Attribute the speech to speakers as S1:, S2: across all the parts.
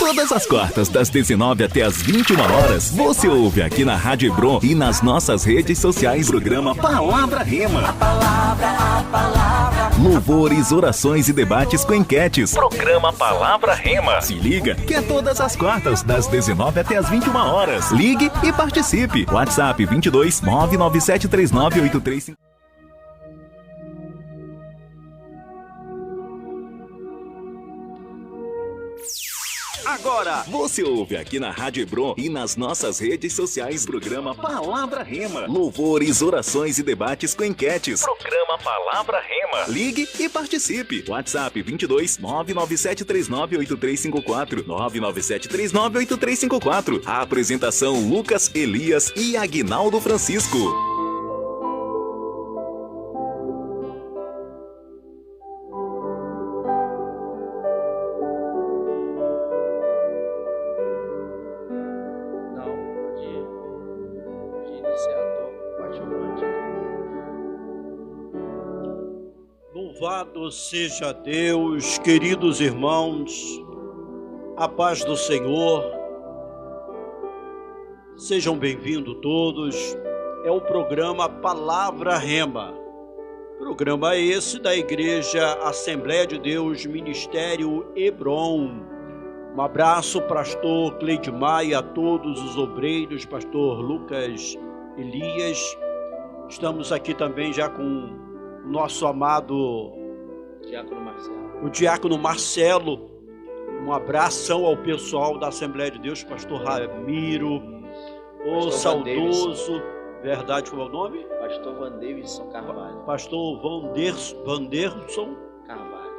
S1: Todas as quartas, das 19 até as 21 horas, você ouve aqui na Rádio Hebron e nas nossas redes sociais, programa Palavra Rema. A palavra. Louvores, orações e debates com enquetes. Programa Palavra Rema. Se liga, que é todas as quartas, das 19 até as 21 horas. Ligue e participe. WhatsApp 22 9973983. Agora, você ouve aqui na Rádio Hebron e nas nossas redes sociais, programa Palavra Rema. Louvores, orações e debates com enquetes. Programa Palavra Rema. Ligue e participe. WhatsApp 22 997398354. 997398354. A apresentação Lucas Elias e Aguinaldo Francisco.
S2: Louvado seja Deus, queridos irmãos, a paz do Senhor, sejam bem-vindos todos. É o programa Palavra Rema, programa esse da Igreja Assembleia de Deus, Ministério Hebron. Um abraço, pastor Cleidmar, e a todos os obreiros, pastor Lucas Elias. Estamos aqui também já com nosso amado o diácono Marcelo. Um abração ao pessoal da Assembleia de Deus, pastor Ramiro, o saudoso, verdade, qual é o nome?
S3: Pastor Vanderson Carvalho.
S2: Pastor Vanderson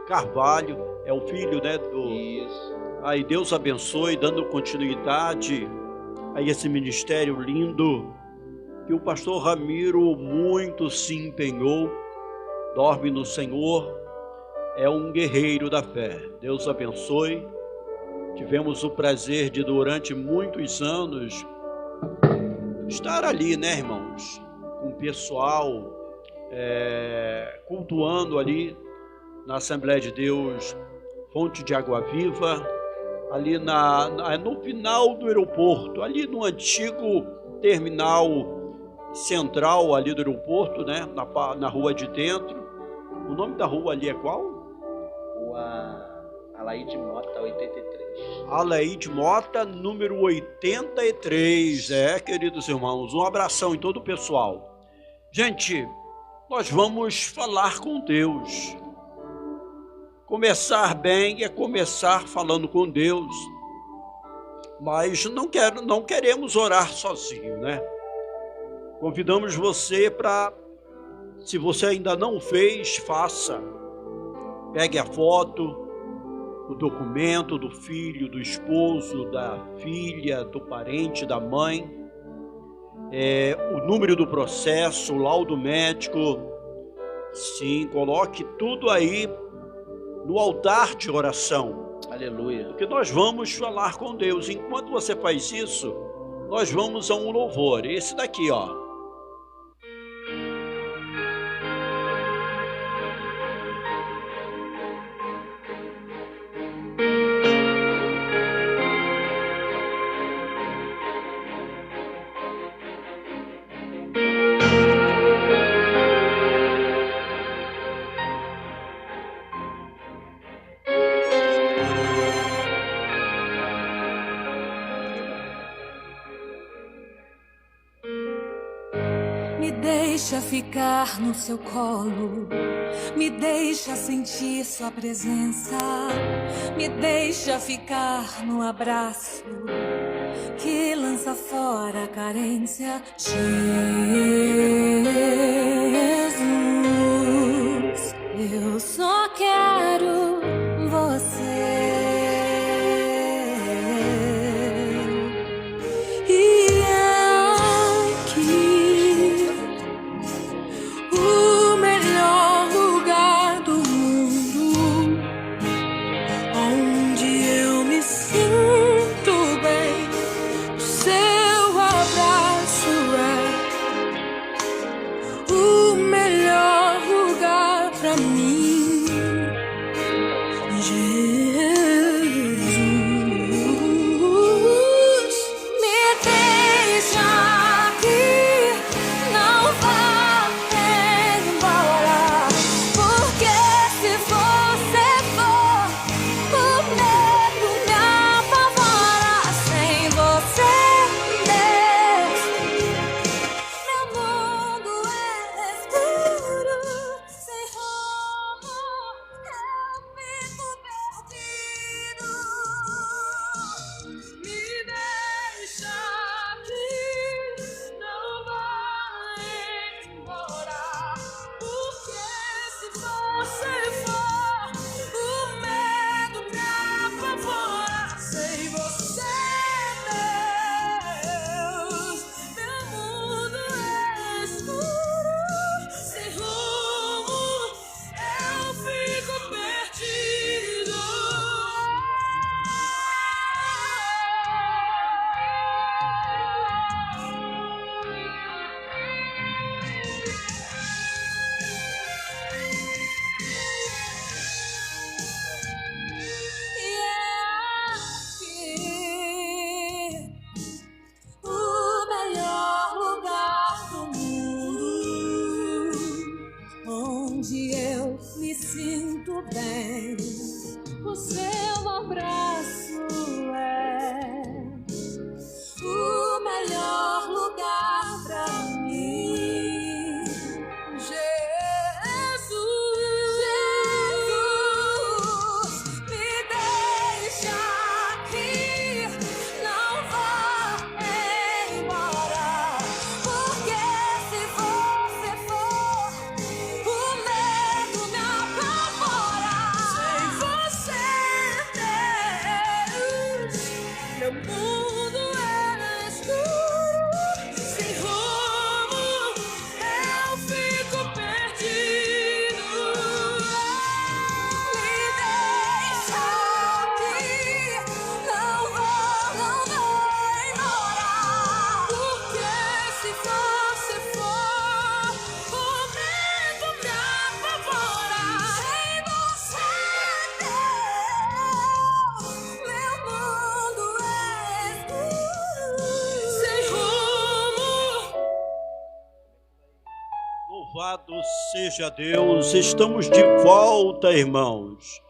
S2: Carvalho, é o filho, né?
S3: Isso.
S2: Aí Deus abençoe, dando continuidade a esse ministério lindo, que o pastor Ramiro muito se empenhou. Dorme no Senhor, é um guerreiro da fé. Deus abençoe. Tivemos o prazer de, durante muitos anos, estar ali, né, irmãos? Com o pessoal, cultuando ali na Assembleia de Deus, Fonte de Água Viva, ali no final do aeroporto, ali no antigo terminal central ali do aeroporto, né, na rua de dentro. O nome da rua ali é qual?
S3: Rua Alaide Mota, 83.
S2: Alaide Mota, número 83. Queridos irmãos, um abração em todo o pessoal. Gente, nós vamos falar com Deus. Começar bem é começar falando com Deus. Mas não queremos orar sozinho, né? Convidamos você para, se você ainda não fez, faça. Pegue a foto, o documento do filho, do esposo, da filha, do parente, da mãe, o número do processo, o laudo médico. Sim, coloque tudo aí no altar de oração.
S3: Aleluia.
S2: Porque nós vamos falar com Deus. Enquanto você faz isso, nós vamos a um louvor. Esse daqui, ó.
S4: Me deixa ficar no seu colo, me deixa sentir sua presença, me deixa ficar no abraço que lança fora a carência. Jesus, eu só quero você. Ooh. mundo é escuro, sem rumo, eu fico perdido. Me deixa aqui, não vou embora, porque se você for, o medo me apavora. Sem você, meu mundo é escuro, sem rumo.
S2: Louvado seja Deus, estamos de volta, irmãos.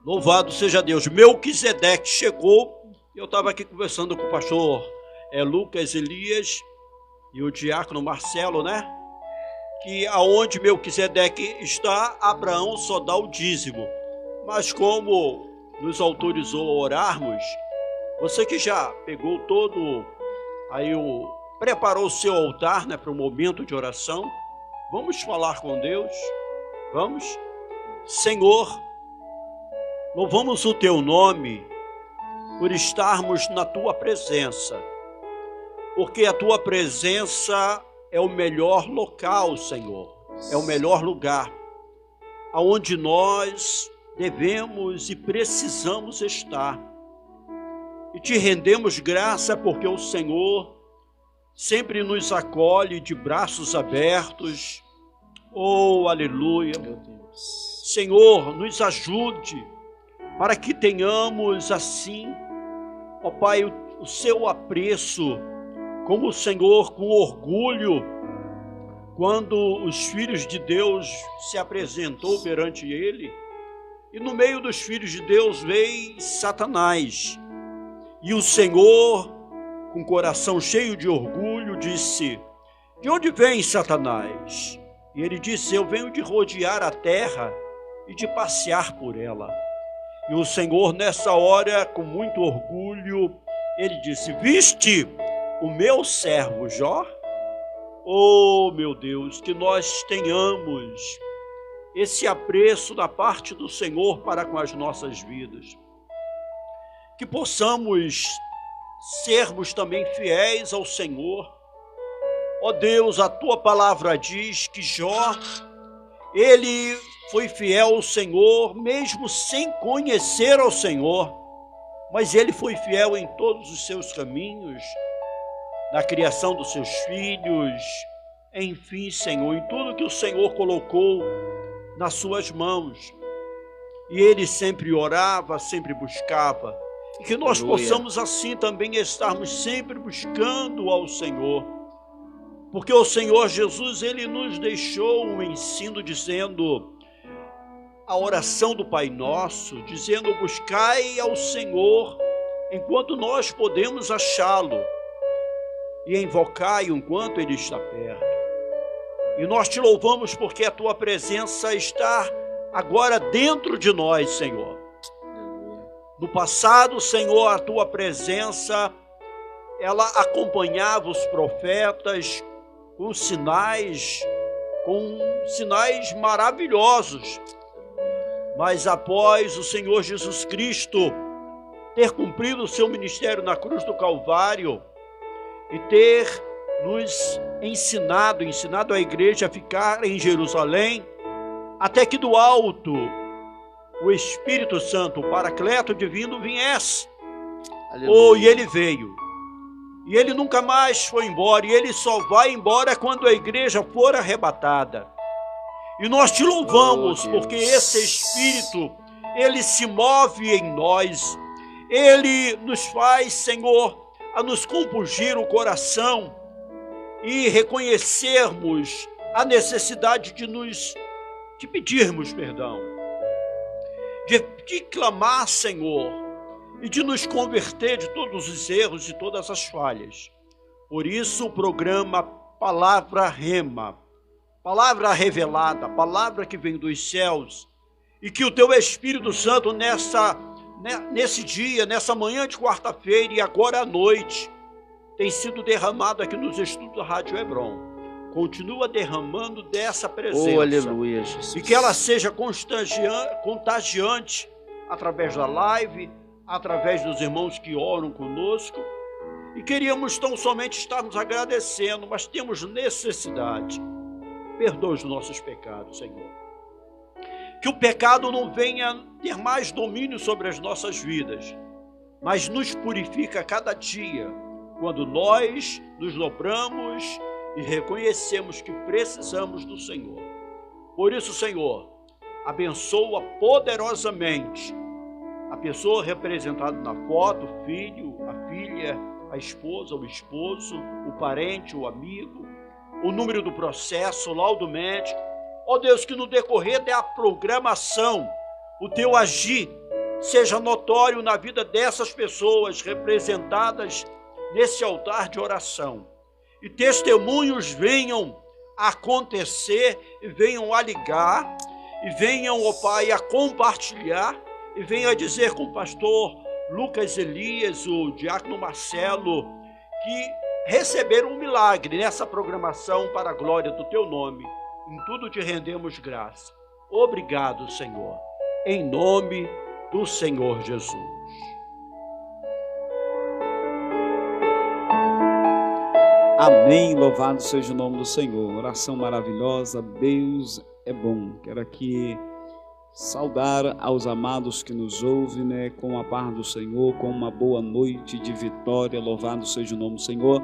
S2: Louvado seja Deus. Melquisedeque chegou. Eu estava aqui conversando com o pastor Lucas Elias e o diácono Marcelo, né? Que aonde Melquisedeque está, Abraão só dá o dízimo. Mas como nos autorizou a orarmos, você que já pegou todo, preparou o seu altar, né, para o momento de oração, vamos falar com Deus. Vamos? Senhor, louvamos o teu nome por estarmos na tua presença, porque a tua presença é o melhor local, Senhor, é o melhor lugar, aonde nós devemos e precisamos estar. E te rendemos graça porque o Senhor sempre nos acolhe de braços abertos. Oh, aleluia.
S3: Meu Deus.
S2: Senhor, nos ajude para que tenhamos assim, ó Pai, o seu apreço, como o Senhor, com orgulho, quando os filhos de Deus se apresentou perante ele, e no meio dos filhos de Deus veio Satanás, e o Senhor, com coração cheio de orgulho, disse: de onde vem Satanás? E ele disse: eu venho de rodear a terra e de passear por ela. E o Senhor, nessa hora, com muito orgulho, ele disse: viste o meu servo Jó? Oh, meu Deus, que nós tenhamos esse apreço da parte do Senhor para com as nossas vidas. Que possamos sermos também fiéis ao Senhor. Ó Deus, a tua palavra diz que Jó, ele foi fiel ao Senhor, mesmo sem conhecer ao Senhor, mas ele foi fiel em todos os seus caminhos, na criação dos seus filhos, enfim, Senhor, em tudo que o Senhor colocou nas suas mãos. E ele sempre orava, sempre buscava, e que nós possamos assim também estarmos sempre buscando ao Senhor, porque o Senhor Jesus, ele nos deixou um ensino dizendo, a oração do Pai Nosso, dizendo: buscai ao Senhor enquanto nós podemos achá-lo, e invocai-o enquanto ele está perto. E nós te louvamos porque a tua presença está agora dentro de nós, Senhor. No passado, Senhor, a tua presença, ela acompanhava os profetas com sinais maravilhosos. Mas após o Senhor Jesus Cristo ter cumprido o seu ministério na cruz do Calvário e ter nos ensinado a igreja a ficar em Jerusalém, até que do alto o Espírito Santo, o Paracleto divino, viesse. Oh, e ele veio. E ele nunca mais foi embora, e ele só vai embora quando a igreja for arrebatada. E nós te louvamos, porque esse Espírito, ele se move em nós, ele nos faz, Senhor, a nos compungir o coração e reconhecermos a necessidade de pedirmos perdão, de clamar, Senhor, e de nos converter de todos os erros e todas as falhas. Por isso o programa Palavra Rema, palavra revelada, palavra que vem dos céus, e que o teu Espírito Santo nesse dia, nessa manhã de quarta-feira e agora à noite, tem sido derramado aqui nos estudos da Rádio Hebron. Continua derramando dessa presença.
S3: Oh, aleluia, Jesus.
S2: E que ela seja contagiante através da live, através dos irmãos que oram conosco, e queríamos tão somente estarmos agradecendo, mas temos necessidade. Perdoa os nossos pecados, Senhor. Que o pecado não venha ter mais domínio sobre as nossas vidas, mas nos purifica a cada dia, quando nós nos dobramos e reconhecemos que precisamos do Senhor. Por isso, Senhor, abençoa poderosamente a pessoa representada na foto, o filho, a filha, a esposa, o esposo, o parente, o amigo, o número do processo, o laudo médico. Ó Deus, que no decorrer da programação, o teu agir seja notório na vida dessas pessoas representadas nesse altar de oração. E testemunhos venham a acontecer, e venham a ligar, e venham, ó Pai, a compartilhar, e venham a dizer com o pastor Lucas Elias, o diácono Marcelo, que receberam um milagre nessa programação para a glória do teu nome. Em tudo te rendemos graça. Obrigado, Senhor. Em nome do Senhor Jesus.
S5: Amém, louvado seja o nome do Senhor. Oração maravilhosa, Deus é bom. Quero aqui saudar aos amados que nos ouvem, né, com a paz do Senhor, com uma boa noite de vitória. Louvado seja o nome do Senhor.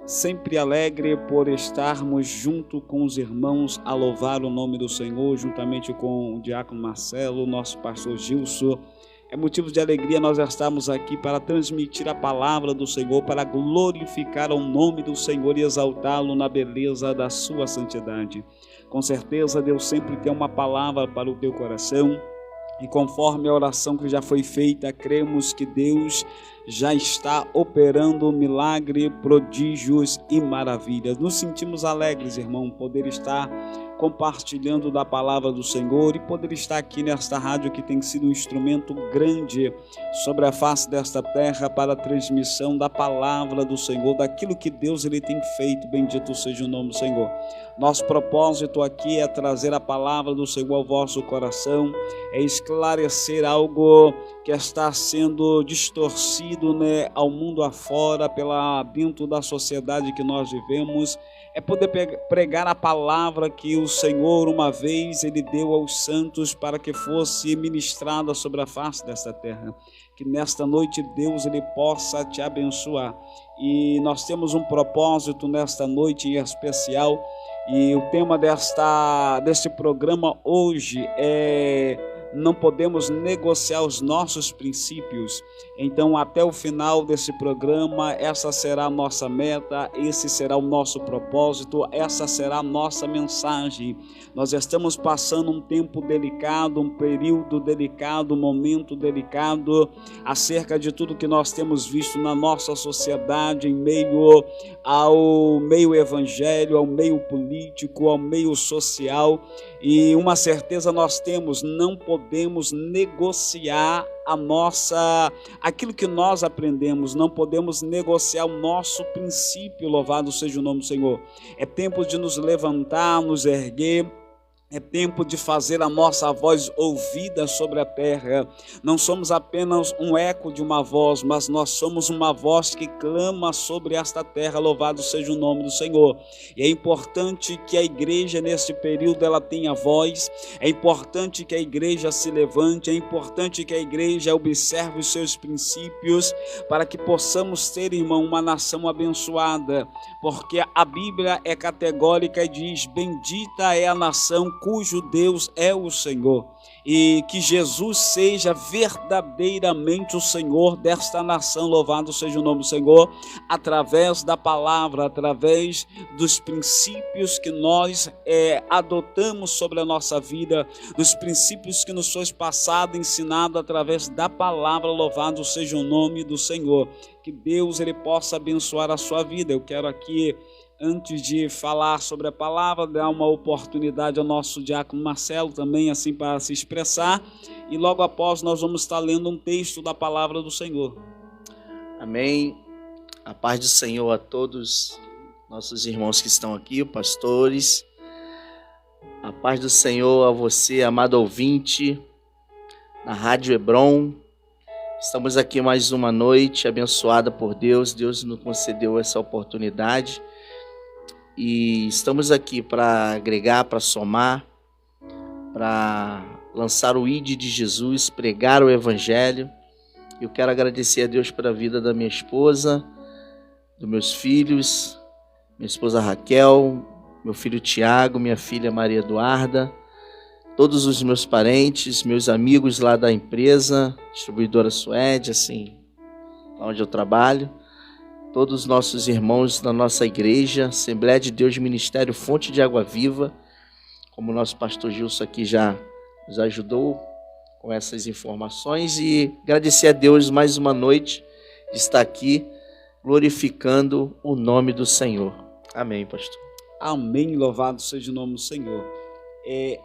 S5: Sempre alegre por estarmos junto com os irmãos a louvar o nome do Senhor, juntamente com o diácono Marcelo, nosso pastor Gilson. É motivo de alegria nós estarmos aqui para transmitir a palavra do Senhor, para glorificar o nome do Senhor e exaltá-lo na beleza da sua santidade. Com certeza Deus sempre tem uma palavra para o teu coração, e conforme a oração que já foi feita, cremos que Deus já está operando milagre, prodígios e maravilhas. Nos sentimos alegres, irmão, poder estar compartilhando da palavra do Senhor e poder estar aqui nesta rádio que tem sido um instrumento grande sobre a face desta terra para a transmissão da palavra do Senhor, daquilo que Deus ele tem feito. Bendito seja o nome do Senhor. Nosso propósito aqui é trazer a palavra do Senhor ao vosso coração, é esclarecer algo que está sendo distorcido, né, ao mundo afora, dentro da sociedade que nós vivemos. É poder pregar a palavra que o Senhor uma vez ele deu aos santos para que fosse ministrada sobre a face desta terra. Que nesta noite Deus ele possa te abençoar. E nós temos um propósito nesta noite em especial, e o tema deste programa hoje é: não podemos negociar os nossos princípios. Então, até o final desse programa, essa será a nossa meta, esse será o nosso propósito, essa será a nossa mensagem. Nós estamos passando um tempo delicado, um período delicado, um momento delicado, acerca de tudo que nós temos visto na nossa sociedade, em meio ao meio evangélico, ao meio político, ao meio social. E uma certeza nós temos: não podemos negociar aquilo que nós aprendemos, não podemos negociar o nosso princípio. Louvado seja o nome do Senhor. É tempo de nos levantar, nos erguer. É tempo de fazer a nossa voz ouvida sobre a terra. Não somos apenas um eco de uma voz, mas nós somos uma voz que clama sobre esta terra. Louvado seja o nome do Senhor. E é importante que a igreja neste período ela tenha voz. É importante que a igreja se levante. É importante que a igreja observe os seus princípios, para que possamos ter, irmão, uma nação abençoada. Porque a Bíblia é categórica e diz: bendita é a nação cujo Deus é o Senhor. E que Jesus seja verdadeiramente o Senhor desta nação. Louvado seja o nome do Senhor, através da palavra, através dos princípios que nós adotamos sobre a nossa vida, dos princípios que nos foi passado, ensinado através da palavra. Louvado seja o nome do Senhor. Que Deus ele possa abençoar a sua vida. Eu quero aqui, antes de falar sobre a palavra, dar uma oportunidade ao nosso diácono Marcelo também, assim, para se expressar, e logo após nós vamos estar lendo um texto da palavra do Senhor.
S3: Amém. A paz do Senhor a todos nossos irmãos que estão aqui, pastores. A paz do Senhor a você, amado ouvinte, na Rádio Hebron. Estamos aqui mais uma noite abençoada por Deus. Deus nos concedeu essa oportunidade e estamos aqui para agregar, para somar, para lançar o ID de Jesus, pregar o Evangelho. Eu quero agradecer a Deus pela vida da minha esposa, dos meus filhos, minha esposa Raquel, meu filho Tiago, minha filha Maria Eduarda, todos os meus parentes, meus amigos lá da empresa, distribuidora Suede, assim, onde eu trabalho, todos os nossos irmãos da nossa igreja, Assembleia de Deus Ministério Fonte de Água Viva, como o nosso pastor Gilson aqui já nos ajudou com essas informações, e agradecer a Deus mais uma noite de estar aqui glorificando o nome do Senhor. Amém, pastor.
S5: Amém, louvado seja o nome do Senhor.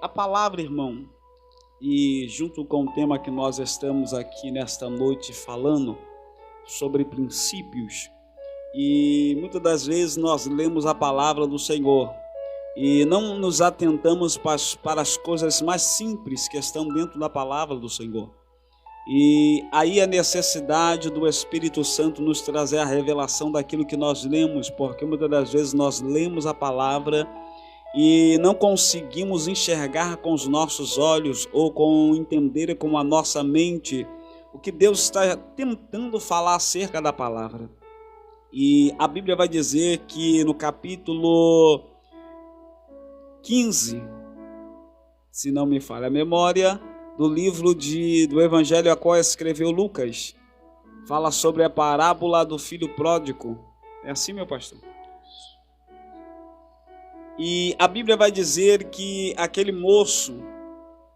S5: A palavra, irmão, e junto com o tema que nós estamos aqui nesta noite falando sobre princípios, e muitas das vezes nós lemos a palavra do Senhor e não nos atentamos para as coisas mais simples que estão dentro da palavra do Senhor. E aí a necessidade do Espírito Santo nos trazer a revelação daquilo que nós lemos, porque muitas das vezes nós lemos a palavra e não conseguimos enxergar com os nossos olhos ou entender com a nossa mente o que Deus está tentando falar acerca da palavra. E a Bíblia vai dizer que no capítulo 15, se não me falha a memória, do livro do Evangelho a qual escreveu Lucas, fala sobre a parábola do filho pródigo. É assim, meu pastor? E a Bíblia vai dizer que aquele moço,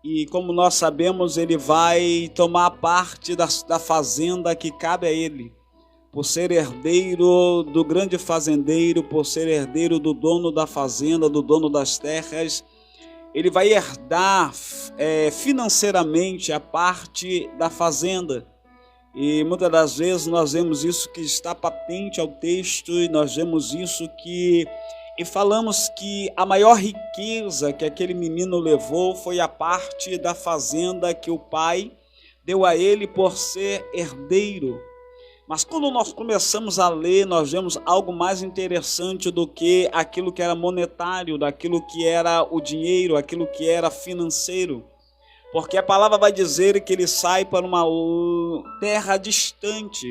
S5: e como nós sabemos, ele vai tomar parte da fazenda que cabe a ele, por ser herdeiro do grande fazendeiro, por ser herdeiro do dono da fazenda, do dono das terras. Ele vai herdar financeiramente a parte da fazenda. E muitas das vezes nós vemos isso que está patente ao texto, e nós vemos isso e falamos que a maior riqueza que aquele menino levou foi a parte da fazenda que o pai deu a ele por ser herdeiro. Mas quando nós começamos a ler, nós vemos algo mais interessante do que aquilo que era monetário, daquilo que era o dinheiro, aquilo que era financeiro. Porque a palavra vai dizer que ele sai para uma terra distante,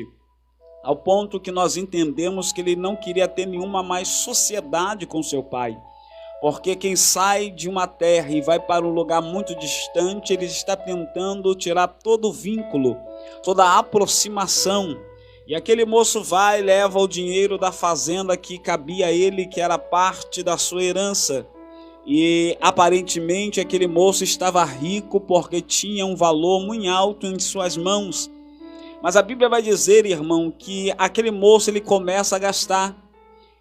S5: ao ponto que nós entendemos que ele não queria ter nenhuma mais sociedade com seu pai. Porque quem sai de uma terra e vai para um lugar muito distante, ele está tentando tirar todo o vínculo, toda a aproximação. E aquele moço vai e leva o dinheiro da fazenda que cabia a ele, que era parte da sua herança. E aparentemente aquele moço estava rico porque tinha um valor muito alto em suas mãos. Mas a Bíblia vai dizer, irmão, que aquele moço ele começa a gastar.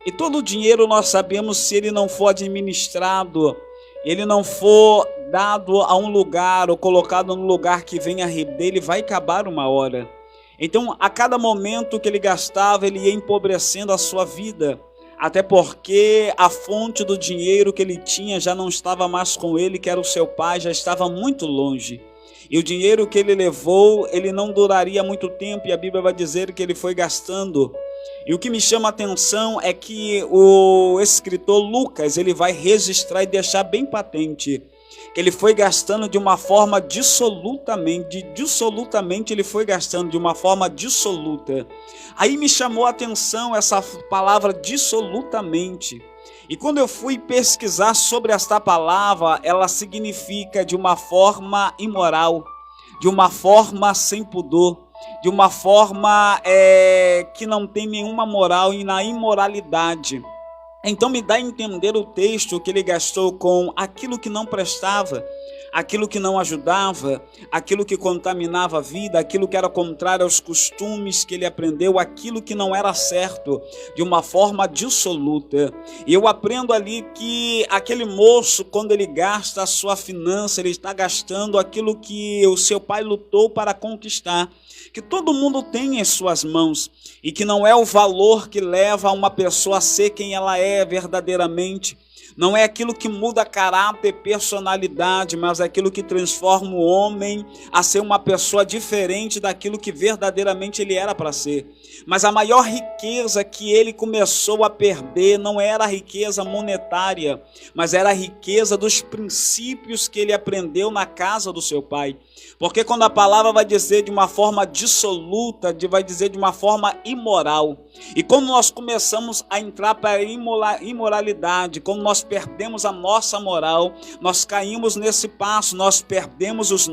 S5: E todo o dinheiro nós sabemos, se ele não for administrado, ele não for dado a um lugar ou colocado no lugar que venha a render, ele vai acabar uma hora. Então, a cada momento que ele gastava, ele ia empobrecendo a sua vida, até porque a fonte do dinheiro que ele tinha já não estava mais com ele, que era o seu pai, já estava muito longe. E o dinheiro que ele levou, ele não duraria muito tempo, e a Bíblia vai dizer que ele foi gastando. E o que me chama a atenção é que o escritor Lucas, ele vai registrar e deixar bem patente que ele foi gastando de uma forma dissolutamente ele foi gastando de uma forma dissoluta. Aí me chamou a atenção essa palavra dissolutamente. E quando eu fui pesquisar sobre esta palavra, ela significa de uma forma imoral, de uma forma sem pudor, de uma forma que não tem nenhuma moral e na imoralidade. Então me dá a entender o texto que ele gastou com aquilo que não prestava, aquilo que não ajudava, aquilo que contaminava a vida, aquilo que era contrário aos costumes que ele aprendeu, aquilo que não era certo, de uma forma dissoluta. E eu aprendo ali que aquele moço, quando ele gasta a sua finança, ele está gastando aquilo que o seu pai lutou para conquistar, que todo mundo tem em suas mãos, e que não é o valor que leva uma pessoa a ser quem ela é verdadeiramente. Não é aquilo que muda caráter e personalidade, mas é aquilo que transforma o homem a ser uma pessoa diferente daquilo que verdadeiramente ele era para ser. Mas a maior riqueza que ele começou a perder não era a riqueza monetária, mas era a riqueza dos princípios que ele aprendeu na casa do seu pai. Porque quando a palavra vai dizer de uma forma dissoluta, vai dizer de uma forma imoral. E quando nós começamos a entrar para a imoralidade, quando nós perdemos a nossa moral, nós caímos nesse passo, nós perdemos os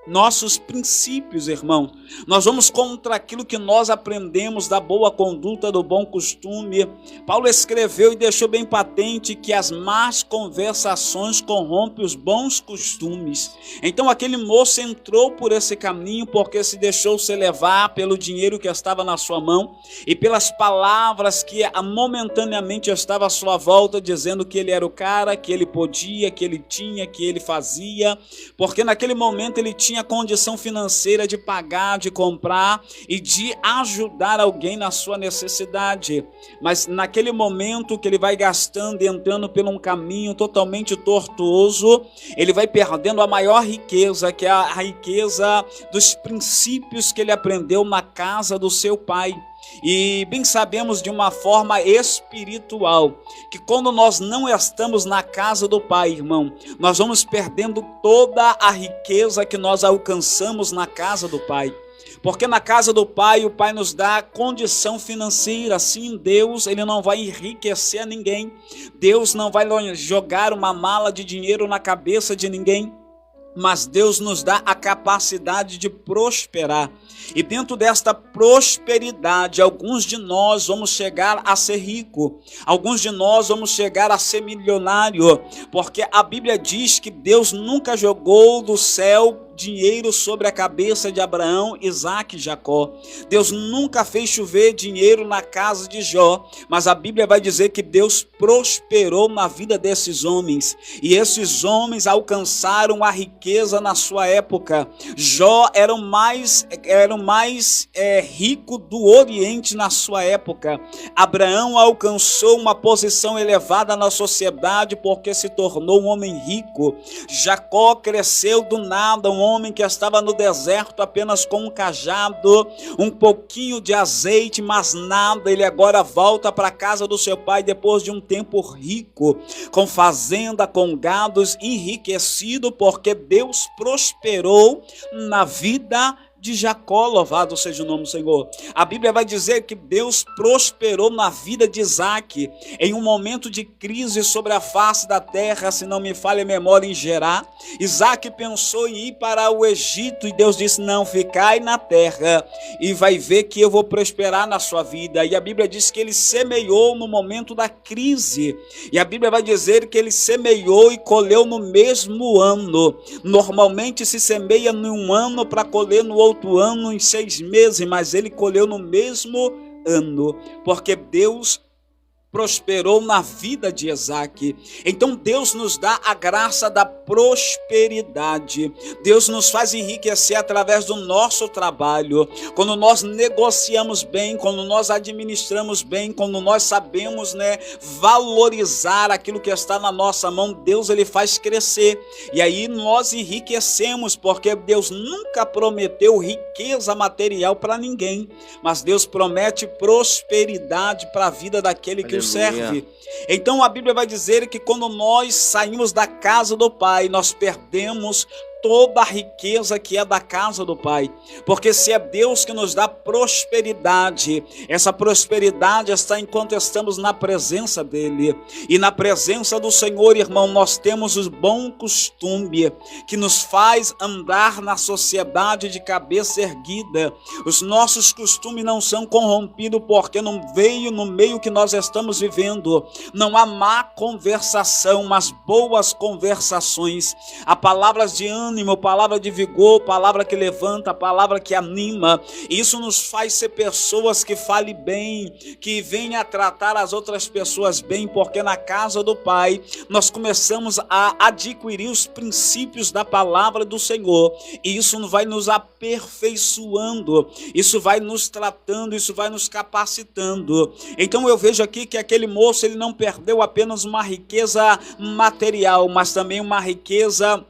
S5: nossos princípios, irmão. Nós vamos contra aquilo que nós aprendemos da boa conduta, do bom costume. Paulo escreveu e deixou bem patente que as más conversações corrompem os bons costumes. Então aquele moço entrou por esse caminho porque se deixou se levar pelo dinheiro que estava na sua mão e pelas palavras que momentaneamente estavam à sua volta, dizendo que ele era o cara, que ele podia, que ele tinha, que ele fazia, porque naquele momento ele tinha condição financeira de pagar, de comprar e de ajudar alguém na sua necessidade. Mas naquele momento que ele vai gastando e entrando por um caminho totalmente tortuoso, ele vai perdendo a maior riqueza, que é a riqueza dos princípios que ele aprendeu na casa do seu pai. E bem sabemos de uma forma espiritual que quando nós não estamos na casa do Pai, irmão, nós vamos perdendo toda a riqueza que nós alcançamos na casa do Pai. Porque na casa do Pai, o Pai nos dá condição financeira. Sim, Deus, ele não vai enriquecer ninguém. Deus não vai jogar uma mala de dinheiro na cabeça de ninguém. Mas Deus nos dá a capacidade de prosperar. E dentro desta prosperidade, alguns de nós vamos chegar a ser rico. Alguns de nós vamos chegar a ser milionário. Porque a Bíblia diz que Deus nunca jogou do céu dinheiro sobre a cabeça de Abraão, Isaque e Jacó. Deus nunca fez chover dinheiro na casa de Jó, mas a Bíblia vai dizer que Deus prosperou na vida desses homens, e esses homens alcançaram a riqueza na sua época. Jó era o mais rico do Oriente na sua época. Abraão alcançou uma posição elevada na sociedade porque se tornou um homem rico. Jacó cresceu do nada, um homem que estava no deserto apenas com um cajado, um pouquinho de azeite, mas nada. Ele agora volta para a casa do seu pai depois de um tempo rico, com fazenda, com gados, enriquecido, porque Deus prosperou na vida de Jacó. Louvado seja o nome do Senhor. A Bíblia vai dizer que Deus prosperou na vida de Isaque em um momento de crise sobre a face da terra, se não me falha a memória, em Gerar. Isaque pensou em ir para o Egito e Deus disse: não, ficai na terra e vai ver que eu vou prosperar na sua vida. E a Bíblia diz que ele semeou no momento da crise, e a Bíblia vai dizer que ele semeou e colheu no mesmo ano. Normalmente se semeia em um ano para colher no outro ano, em 6 meses, mas ele colheu no mesmo ano, porque Deus prosperou na vida de Isaque. Então Deus nos dá a graça da prosperidade. Deus nos faz enriquecer através do nosso trabalho. Quando nós negociamos bem, quando nós administramos bem, quando nós sabemos, valorizar aquilo que está na nossa mão, Deus ele faz crescer. E aí nós enriquecemos, porque Deus nunca prometeu riqueza material para ninguém, mas Deus promete prosperidade para a vida daquele que o serve. Então a Bíblia vai dizer que quando nós saímos da casa do Pai, nós perdemos toda a riqueza que é da casa do Pai, porque se é Deus que nos dá prosperidade, essa prosperidade está enquanto estamos na presença dele, e na presença do Senhor, irmão, nós temos o bom costume que nos faz andar na sociedade de cabeça erguida. Os nossos costumes não são corrompidos porque não veio no meio que nós estamos vivendo. Não há má conversação, mas boas conversaças. Há palavras de ânimo, ânimo, palavra de vigor, palavra que levanta, palavra que anima. Isso nos faz ser pessoas que falem bem, que venham a tratar as outras pessoas bem, porque na casa do Pai nós começamos a adquirir os princípios da palavra do Senhor, e isso vai nos aperfeiçoando, isso vai nos tratando, isso vai nos capacitando. Então eu vejo aqui que aquele moço, ele não perdeu apenas uma riqueza material, mas também uma riqueza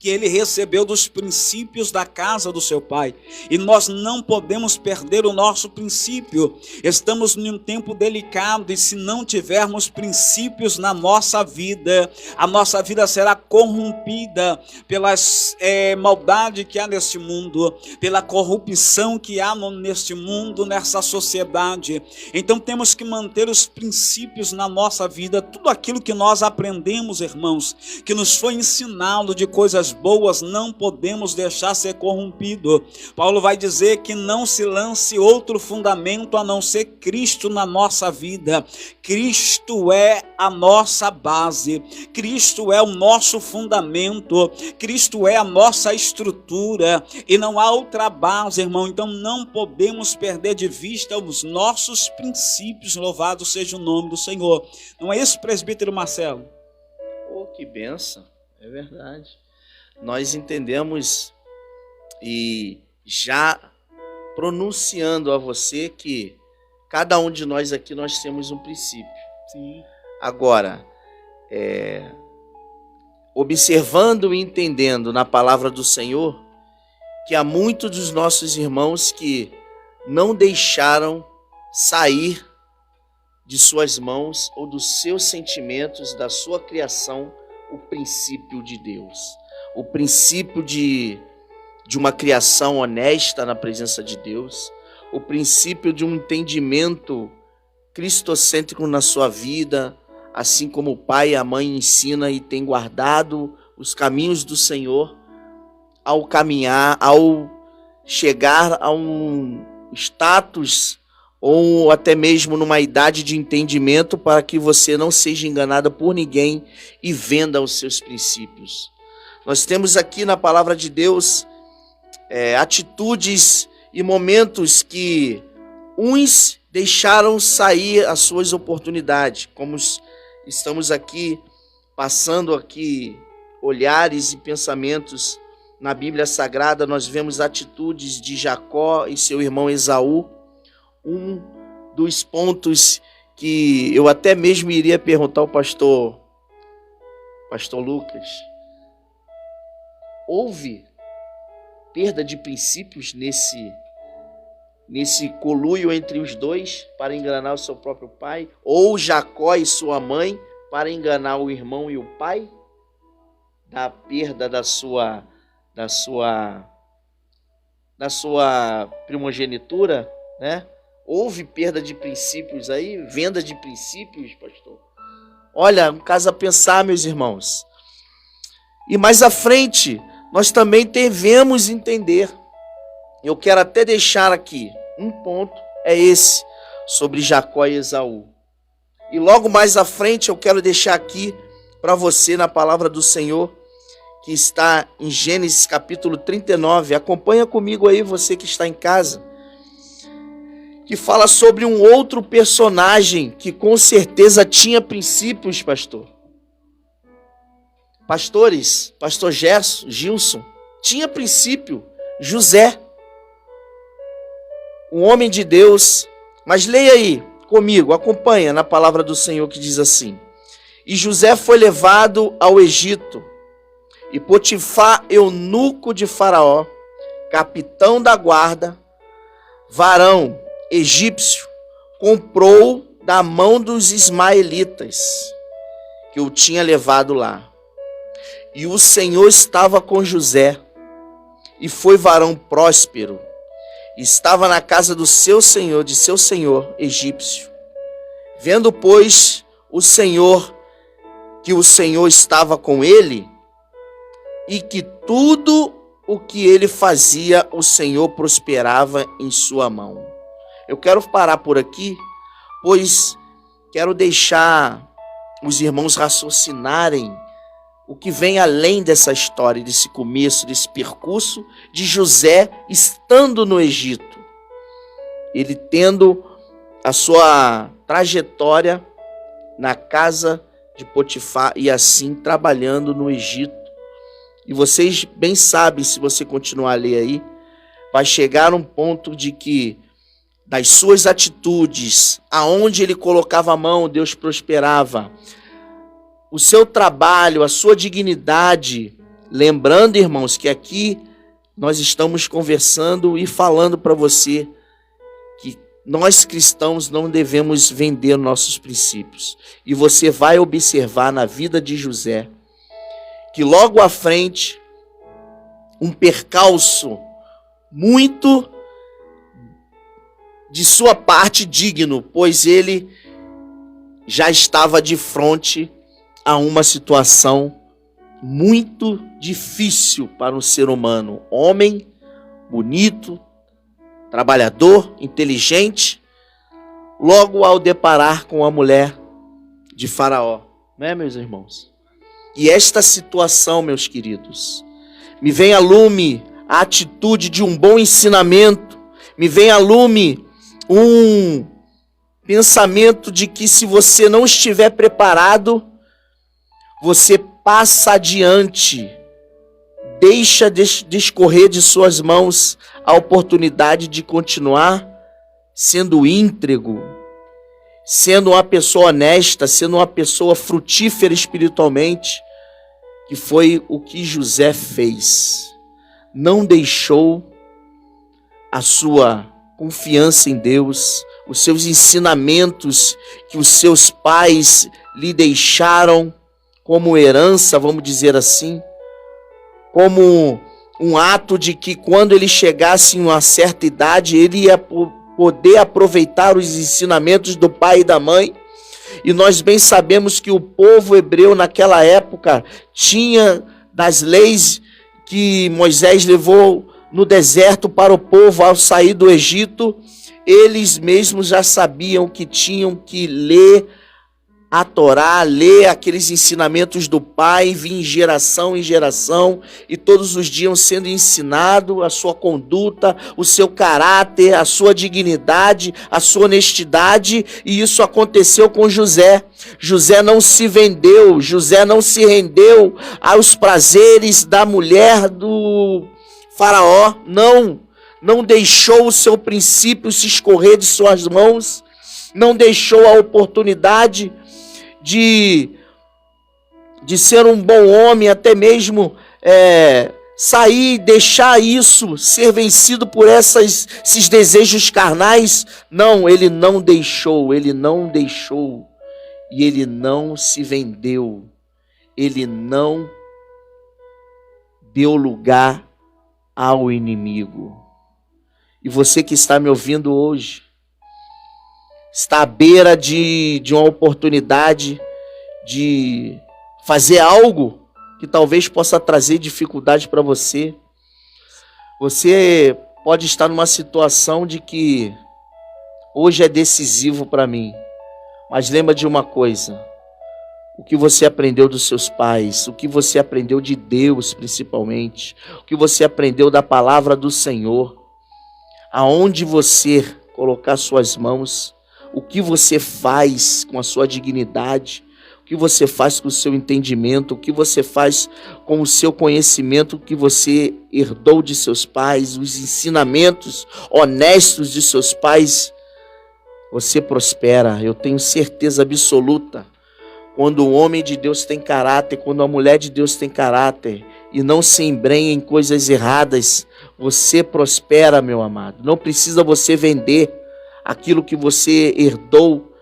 S5: que ele recebeu dos princípios da casa do seu pai. E nós não podemos perder o nosso princípio. Estamos em um tempo delicado, e se não tivermos princípios na nossa vida, a nossa vida será corrompida pelas maldade que há neste mundo, pela corrupção que há neste mundo, nessa sociedade. Então temos que manter os princípios na nossa vida. Tudo aquilo que nós aprendemos, irmãos, que nos foi ensinado de coisas boas, não podemos deixar ser corrompido. Paulo vai dizer que não se lance outro fundamento a não ser Cristo na nossa vida. Cristo é a nossa base, Cristo é o nosso fundamento, Cristo é a nossa estrutura, e não há outra base, irmão. Então não podemos perder de vista os nossos princípios. Louvado seja o nome do Senhor. Não é isso, presbítero Marcelo?
S3: Oh, que bênção, é verdade. Nós entendemos, e já pronunciando a você, que cada um de nós aqui, nós temos um princípio.
S5: Sim.
S3: Agora, observando e entendendo na palavra do Senhor, que há muitos dos nossos irmãos que não deixaram sair de suas mãos ou dos seus sentimentos, da sua criação, o princípio de Deus. O princípio de uma criação honesta na presença de Deus, o princípio de um entendimento cristocêntrico na sua vida, assim como o pai e a mãe ensinam e têm guardado os caminhos do Senhor, ao caminhar, ao chegar a um status ou até mesmo numa idade de entendimento, para que você não seja enganada por ninguém e venda os seus princípios. Nós temos aqui na palavra de Deus atitudes e momentos que uns deixaram sair as suas oportunidades, como estamos aqui passando aqui olhares e pensamentos na Bíblia Sagrada. Nós vemos atitudes de Jacó e seu irmão Esaú. Um dos pontos que eu até mesmo iria perguntar ao pastor Lucas: houve perda de princípios nesse coluio entre os dois para enganar o seu próprio pai? Ou Jacó e sua mãe para enganar o irmão e o pai? Da perda da sua primogenitura, né? Houve perda de princípios aí, venda de princípios, pastor? Olha, um caso a pensar, meus irmãos. E mais à frente, nós também devemos entender. Eu quero até deixar aqui um ponto, é esse, sobre Jacó e Esaú. E logo mais à frente eu quero deixar aqui para você, na palavra do Senhor, que está em Gênesis capítulo 39. Acompanha comigo aí, você que está em casa, que fala sobre um outro personagem que com certeza tinha princípios, pastor. Pastores, pastor Gilson, tinha princípio. José, um homem de Deus. Mas leia aí comigo, acompanha na palavra do Senhor, que diz assim: e José foi levado ao Egito, e Potifar, eunuco de Faraó, capitão da guarda, varão egípcio, comprou da mão dos ismaelitas que o tinha levado lá. E o Senhor estava com José, e foi varão próspero, e estava na casa do seu senhor, de seu senhor egípcio. Vendo, pois, o Senhor que o Senhor estava com ele, e que tudo o que ele fazia, o Senhor prosperava em sua mão. Eu quero parar por aqui, pois quero deixar os irmãos raciocinarem o que vem além dessa história, desse começo, desse percurso de José estando no Egito. Ele tendo a sua trajetória na casa de Potifar e assim trabalhando no Egito. E vocês bem sabem, se você continuar a ler aí, vai chegar um ponto de que das suas atitudes, aonde ele colocava a mão, Deus prosperava. O seu trabalho, a sua dignidade. Lembrando, irmãos, que aqui nós estamos conversando e falando para você que nós cristãos não devemos vender nossos princípios. E você vai observar na vida de José que logo à frente, um percalço muito de sua parte digno, pois ele já estava de frente a uma situação muito difícil para um ser humano. Homem, bonito, trabalhador, inteligente, logo ao deparar com a mulher de Faraó. Não é, meus irmãos? E esta situação, meus queridos, me vem a lume a atitude de um bom ensinamento, me vem a lume um pensamento de que se você não estiver preparado, você passa adiante, deixa escorrer de suas mãos a oportunidade de continuar sendo íntegro, sendo uma pessoa honesta, sendo uma pessoa frutífera espiritualmente, que foi o que José fez. Não deixou a sua confiança em Deus, os seus ensinamentos que os seus pais lhe deixaram como herança, vamos dizer assim, como um ato de que quando ele chegasse em uma certa idade, ele ia poder aproveitar os ensinamentos do pai e da mãe. E nós bem sabemos que o povo hebreu naquela época tinha das leis que Moisés levou no deserto para o povo ao sair do Egito, eles mesmos já sabiam que tinham que ler a Torá, ler aqueles ensinamentos do pai, vir geração em geração, e todos os dias sendo ensinado a sua conduta, o seu caráter, a sua dignidade, a sua honestidade, e isso aconteceu com José. José não se vendeu, José não se rendeu aos prazeres da mulher do Faraó, não deixou o seu princípio se escorrer de suas mãos, não deixou a oportunidade de ser um bom homem, até mesmo sair, deixar isso, ser vencido por esses desejos carnais. Não, ele não deixou, e ele não se vendeu, ele não deu lugar ao inimigo. E você que está me ouvindo hoje, está à beira de uma oportunidade de fazer algo que talvez possa trazer dificuldade para você. Você pode estar numa situação de que hoje é decisivo para mim, mas lembra de uma coisa: o que você aprendeu dos seus pais, o que você aprendeu de Deus principalmente, o que você aprendeu da palavra do Senhor, aonde você colocar suas mãos, o que você faz com a sua dignidade, o que você faz com o seu entendimento, o que você faz com o seu conhecimento que você herdou de seus pais, os ensinamentos honestos de seus pais, você prospera. Eu tenho certeza absoluta. Quando o homem de Deus tem caráter, quando a mulher de Deus tem caráter e não se embrenha em coisas erradas, você prospera, meu amado. Não precisa você vender aquilo que você herdou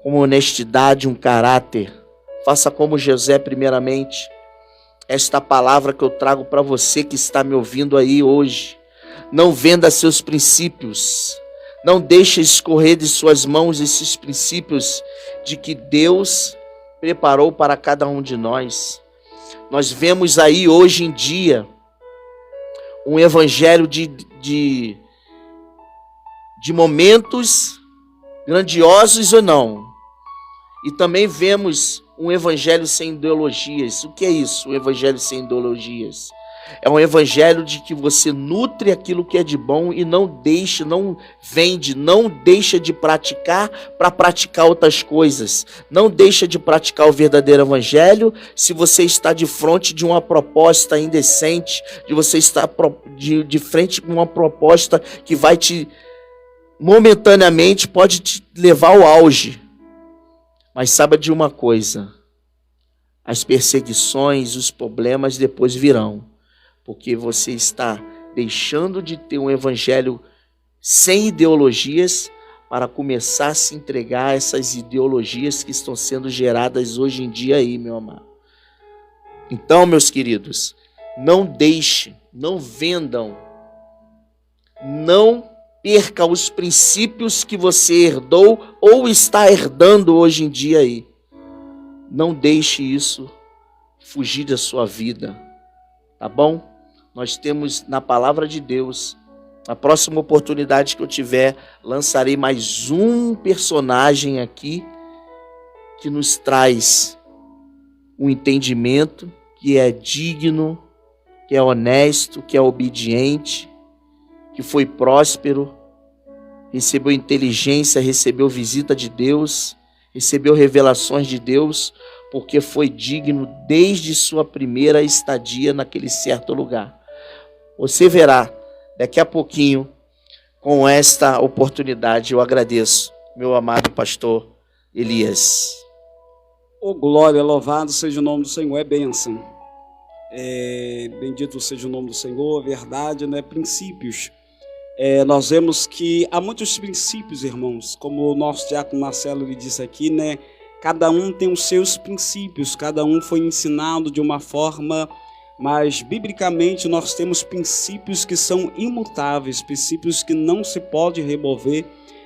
S3: com honestidade, um caráter. Faça como José primeiramente. Esta palavra que eu trago para você que está me ouvindo aí hoje. Não venda seus princípios. Não deixe escorrer de suas mãos esses princípios de que Deus preparou para cada um de nós. Nós vemos aí hoje em dia um evangelho de momentos grandiosos ou não. E também vemos um evangelho sem ideologias. O que é isso, um evangelho sem ideologias? É um evangelho de que você nutre aquilo que é de bom e não deixa, não vende, não deixa de praticar para praticar outras coisas. Não deixa de praticar o verdadeiro evangelho se você está de frente de uma proposta indecente, de você estar de frente com uma proposta que vai te, momentaneamente, pode te levar ao auge. Mas saiba de uma coisa, as perseguições, os problemas depois virão. Porque você está deixando de ter um evangelho sem ideologias para começar a se entregar a essas ideologias que estão sendo geradas hoje em dia aí, meu amado. Então, meus queridos, não deixe, não vendam, não perca os princípios que você herdou ou está herdando hoje em dia aí. Não deixe isso fugir da sua vida, tá bom? Nós temos na palavra de Deus, na próxima oportunidade que eu tiver, lançarei mais um personagem aqui que nos traz um entendimento que é digno, que é honesto, que é obediente, que foi próspero, recebeu inteligência, recebeu visita de Deus, recebeu revelações de Deus, porque foi digno desde sua primeira estadia naquele certo lugar. Você verá daqui a pouquinho, com esta oportunidade, eu agradeço, meu amado pastor Elias.
S5: Ô glória, louvado seja o nome do Senhor, é bênção. Bendito seja o nome do Senhor, verdade, né? Princípios. Nós vemos que há muitos princípios, irmãos, como o nosso diácono Marcelo lhe disse aqui, né? Cada um tem os seus princípios, cada um foi ensinado de uma forma, mas biblicamente nós temos princípios que são imutáveis, princípios que não se pode remover,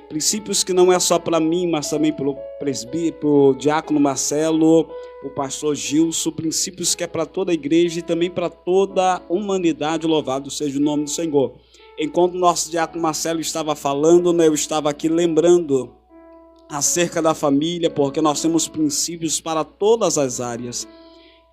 S5: princípios que não é só para mim, mas também para o presbítero, para o diácono Marcelo, para o pastor Gilson, princípios que é para toda a igreja e também para toda a humanidade, louvado seja o nome do Senhor. Enquanto o nosso diácono Marcelo estava falando, né, eu estava aqui lembrando acerca da família, porque nós temos princípios para todas as áreas.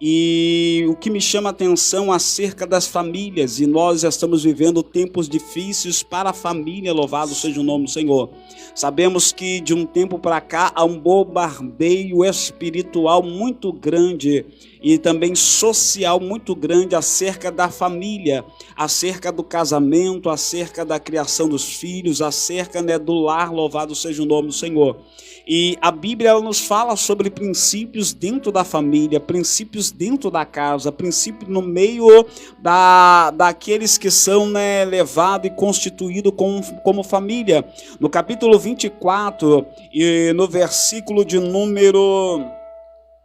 S5: E o que me chama a atenção acerca das famílias, e nós já estamos vivendo tempos difíceis para a família, louvado seja o nome do Senhor. Sabemos que de um tempo para cá há um bombardeio espiritual muito grande e também social muito grande acerca da família, acerca do casamento, acerca da criação dos filhos, acerca, né, do lar, louvado seja o nome do Senhor. E a Bíblia ela nos fala sobre princípios dentro da família, princípios dentro da casa, princípios no meio daqueles que são, né, levados e constituídos como família. No capítulo 24 e no versículo de número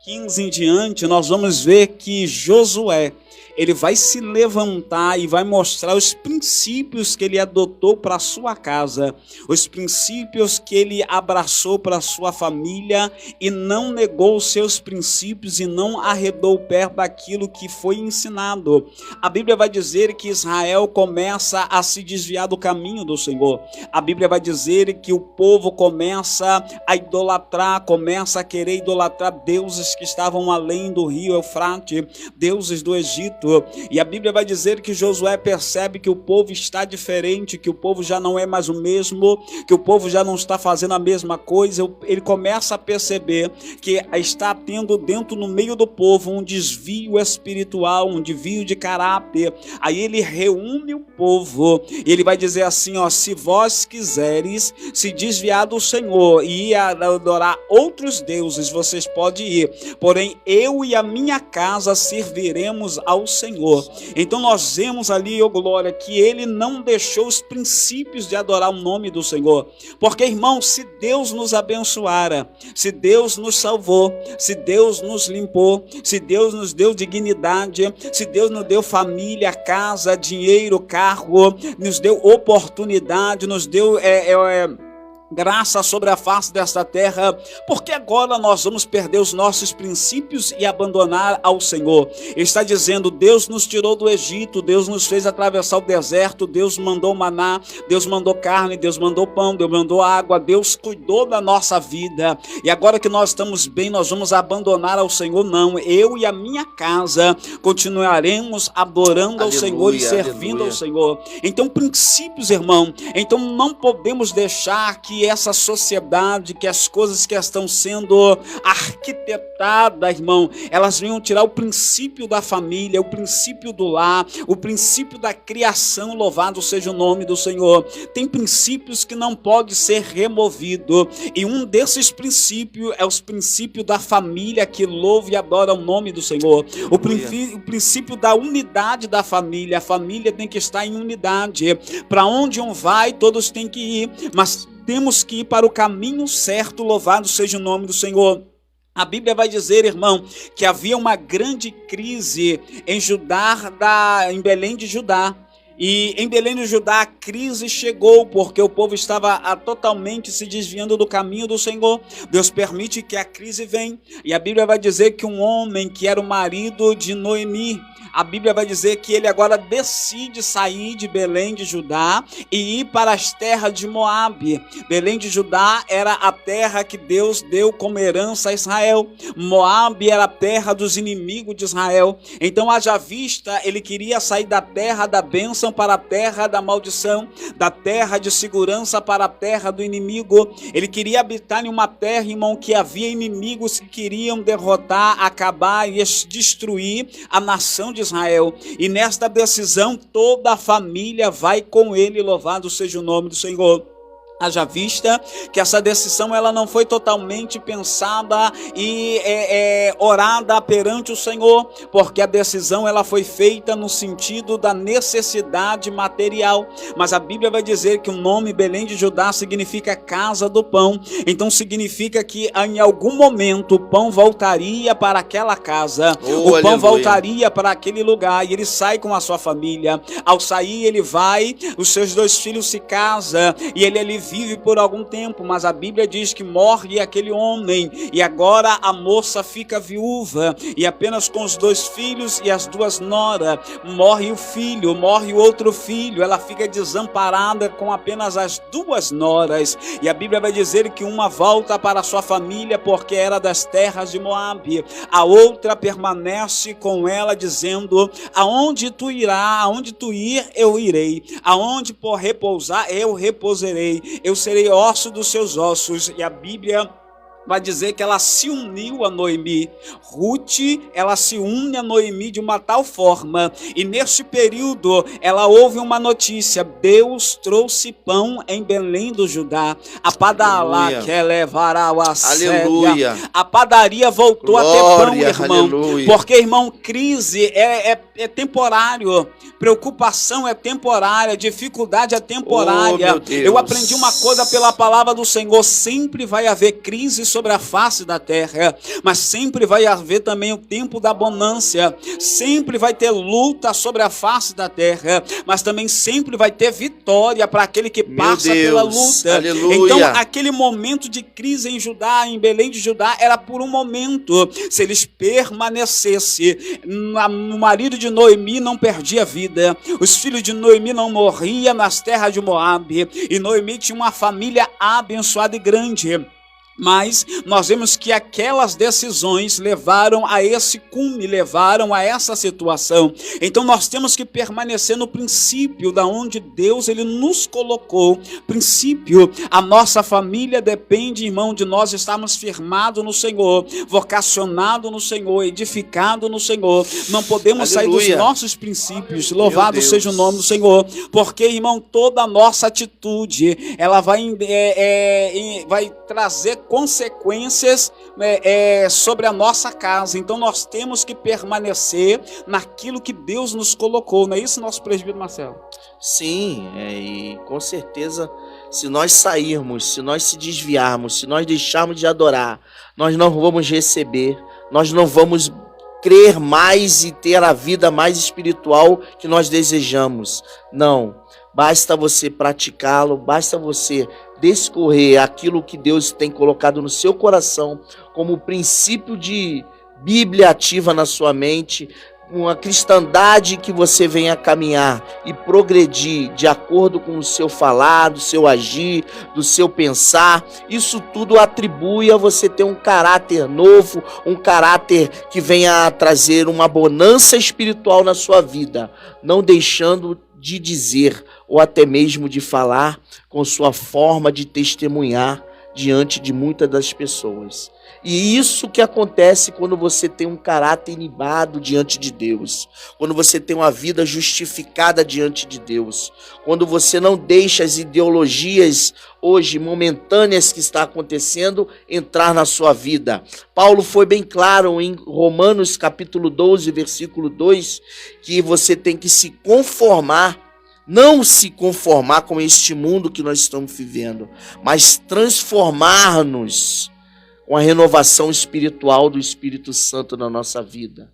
S5: 15 em diante, nós vamos ver que Josué, ele vai se levantar e vai mostrar os princípios que ele adotou para a sua casa, os princípios que ele abraçou para a sua família e não negou os seus princípios e não arredou o pé daquilo que foi ensinado. A Bíblia vai dizer que Israel começa a se desviar do caminho do Senhor. A Bíblia vai dizer que o povo começa a idolatrar, começa a querer idolatrar deuses que estavam além do rio Eufrates, deuses do Egito. E a Bíblia vai dizer que Josué percebe que o povo está diferente, que o povo já não é mais o mesmo, que o povo já não está fazendo a mesma coisa. Ele começa a perceber que está tendo dentro, no meio do povo, um desvio espiritual, um desvio de caráter. Aí ele reúne o povo e ele vai dizer assim, ó: se vós quiseres se desviar do Senhor e ir adorar outros deuses, vocês podem ir, porém eu e a minha casa serviremos ao Senhor. Então nós vemos ali, ó glória, que ele não deixou os princípios de adorar o nome do Senhor, porque, irmão, se Deus nos abençoara, se Deus nos salvou, se Deus nos limpou, se Deus nos deu dignidade, se Deus nos deu família, casa, dinheiro, carro, nos deu oportunidade, nos deu graça sobre a face desta terra, porque agora nós vamos perder os nossos princípios e abandonar ao Senhor. Ele está dizendo: Deus nos tirou do Egito, Deus nos fez atravessar o deserto, Deus mandou maná, Deus mandou carne, Deus mandou pão, Deus mandou água, Deus cuidou da nossa vida, e agora que nós estamos bem, nós vamos abandonar ao Senhor? Não, eu e a minha casa continuaremos adorando ao Senhor e servindo ao Senhor. Então, princípios, irmão, então não podemos deixar que essa sociedade, que as coisas que estão sendo arquitetadas, irmão, elas venham tirar o princípio da família, o princípio do lar, o princípio da criação. Louvado seja o nome do Senhor. Tem princípios que não pode ser removido, e um desses princípios é os princípios da família que louva e adora o nome do Senhor. O princípio da unidade da família. A família tem que estar em unidade. Para onde um vai, todos têm que ir, mas temos que ir para o caminho certo. Louvado seja o nome do Senhor. A Bíblia vai dizer, irmão, que havia uma grande crise em Belém de Judá. E em Belém de Judá a crise chegou porque o povo estava totalmente se desviando do caminho do Senhor. Deus permite que a crise venha. E a Bíblia vai dizer que um homem que era o marido de Noemi, a Bíblia vai dizer que ele agora decide sair de Belém de Judá e ir para as terras de Moabe. Belém de Judá era a terra que Deus deu como herança a Israel. Moabe era a terra dos inimigos de Israel. Então, haja vista, ele queria sair da terra da bênção para a terra da maldição, da terra de segurança para a terra do inimigo. Ele queria habitar em uma terra, irmão, que havia inimigos que queriam derrotar, acabar e destruir a nação de Israel. E nesta decisão toda a família vai com ele. Louvado seja o nome do Senhor. Haja vista que essa decisão ela não foi totalmente pensada e orada perante o Senhor, porque a decisão ela foi feita no sentido da necessidade material. Mas a Bíblia vai dizer que o nome Belém de Judá significa casa do pão. Então significa que em algum momento o pão voltaria para aquela casa, o pão voltaria para aquele lugar, e ele sai com a sua família. Ao sair ele vai, os seus 2 filhos se casam e ele vive por algum tempo, mas a Bíblia diz que morre aquele homem e agora a moça fica viúva e apenas com os 2 filhos e as 2 noras. Morre o filho, morre o outro filho, ela fica desamparada com apenas as 2 noras, e a Bíblia vai dizer que uma volta para a sua família porque era das terras de Moabe, a outra permanece com ela dizendo: aonde tu irá, aonde tu ir, eu irei, aonde por repousar, eu repousarei, eu serei osso dos seus ossos. E a Bíblia vai dizer que ela se uniu a Noemi. Ruth, ela se une a Noemi de uma tal forma, e neste período ela ouve uma notícia: Deus trouxe pão em Belém do Judá. A padaria que levará a séria. A padaria voltou a ter pão, irmão. Aleluia. Porque, irmão, crise é temporário, preocupação é temporária, dificuldade é temporária. Eu aprendi uma coisa pela palavra do Senhor: sempre vai haver crise sobre a face da terra, mas sempre vai haver também o tempo da bonança. Sempre vai ter luta sobre a face da terra, mas também sempre vai ter vitória para aquele que passa pela luta. Aleluia. Então aquele momento de crise em Judá, em Belém de Judá, era por um momento. Se eles permanecessem, o marido de Noemi não perdia a vida, os filhos de Noemi não morriam nas terras de Moabe, e Noemi tinha uma família abençoada e grande. Mas nós vemos que aquelas decisões levaram a esse cume, levaram a essa situação. Então nós temos que permanecer no princípio da onde Deus ele nos colocou. Princípio, a nossa família depende, irmão, de nós estarmos firmados no Senhor, vocacionados no Senhor, edificados no Senhor. Não podemos sair dos nossos princípios. Louvado seja o nome do Senhor. Porque, irmão, toda a nossa atitude, ela vai trazer consequências sobre a nossa casa. Então nós temos que permanecer naquilo que Deus nos colocou. Não é isso, nosso presbítero Marcelo?
S3: Sim, e com certeza, se nós sairmos, se nós se desviarmos, se nós deixarmos de adorar, nós não vamos receber, nós não vamos crer mais e ter a vida mais espiritual que nós desejamos. Não, basta você praticá-lo, basta você descorrer aquilo que Deus tem colocado no seu coração como princípio de Bíblia ativa na sua mente, uma cristandade que você venha caminhar e progredir de acordo com o seu falar, do seu agir, do seu pensar, isso tudo atribui a você ter um caráter novo, um caráter que venha a trazer uma bonança espiritual na sua vida, não deixando de dizer ou até mesmo de falar com sua forma de testemunhar diante de muitas das pessoas. E isso que acontece quando você tem um caráter ilibado diante de Deus, quando você tem uma vida justificada diante de Deus, quando você não deixa as ideologias hoje momentâneas que está acontecendo entrar na sua vida. Paulo foi bem claro em Romanos capítulo 12, versículo 2, que você tem que se conformar, não se conformar com este mundo que nós estamos vivendo, mas transformar-nos com a renovação espiritual do Espírito Santo na nossa vida.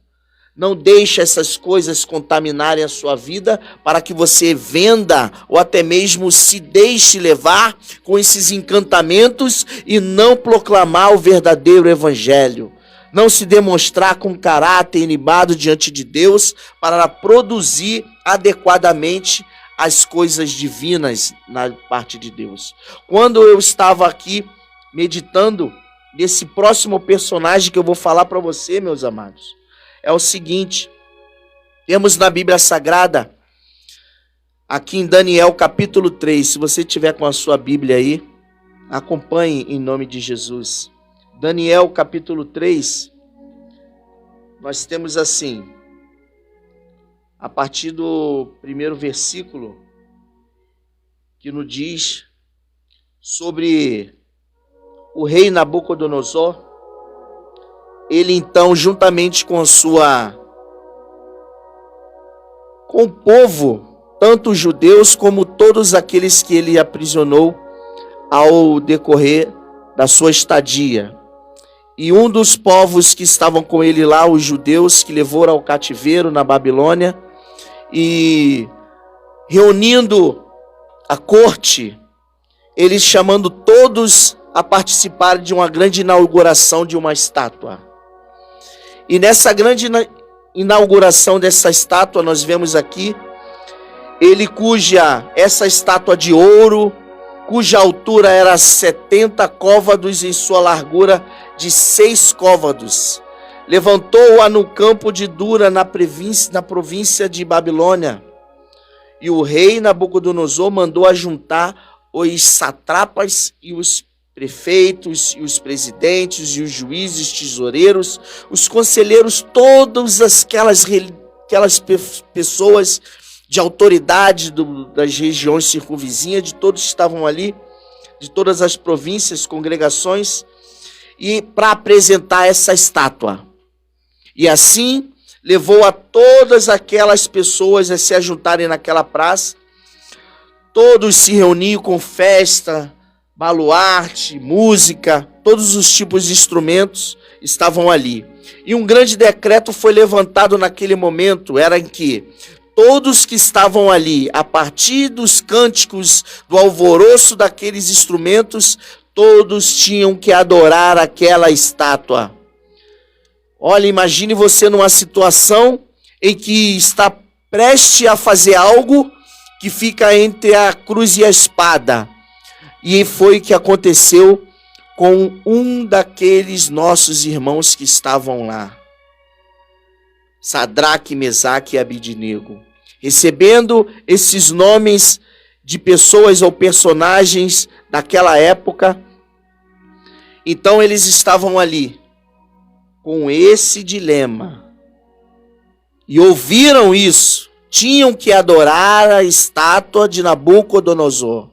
S3: Não deixe essas coisas contaminarem a sua vida para que você venda ou até mesmo se deixe levar com esses encantamentos e não proclamar o verdadeiro evangelho. Não se demonstrar com caráter ilibado diante de Deus para produzir adequadamente as coisas divinas na parte de Deus. Quando eu estava aqui meditando desse próximo personagem que eu vou falar para você, meus amados, é o seguinte: temos na Bíblia Sagrada, aqui em Daniel capítulo 3, se você tiver com a sua Bíblia aí, acompanhe em nome de Jesus. Daniel capítulo 3, nós temos assim, a partir do primeiro versículo, que nos diz sobre o rei Nabucodonosor. Ele então, juntamente com o povo, tanto os judeus como todos aqueles que ele aprisionou ao decorrer da sua estadia. E um dos povos que estavam com ele lá, os judeus que levaram ao cativeiro na Babilônia, e reunindo a corte, eles chamando todos a participar de uma grande inauguração de uma estátua. E nessa grande inauguração dessa estátua, nós vemos aqui, essa estátua de ouro, cuja altura era 70 côvados em sua largura de 6 côvados, levantou-a no campo de Dura, na província de Babilônia. E o rei Nabucodonosor mandou ajuntar os satrapas e os prefeitos e os presidentes e os juízes, tesoureiros, os conselheiros, todas aquelas pessoas de autoridade das regiões circunvizinhas, de todos estavam ali, de todas as províncias, congregações, e para apresentar essa estátua. E assim levou a todas aquelas pessoas a se ajuntarem naquela praça. Todos se reuniam com festa, baluarte, música, todos os tipos de instrumentos estavam ali. E um grande decreto foi levantado naquele momento, era em que todos que estavam ali, a partir dos cânticos, do alvoroço daqueles instrumentos, todos tinham que adorar aquela estátua. Olha, imagine você numa situação em que está prestes a fazer algo que fica entre a cruz e a espada. E foi o que aconteceu com um daqueles nossos irmãos que estavam lá. Sadraque, Mesaque e Abidnego. Recebendo esses nomes de pessoas ou personagens daquela época. Então eles estavam ali com esse dilema. E ouviram isso. Tinham que adorar a estátua de Nabucodonosor.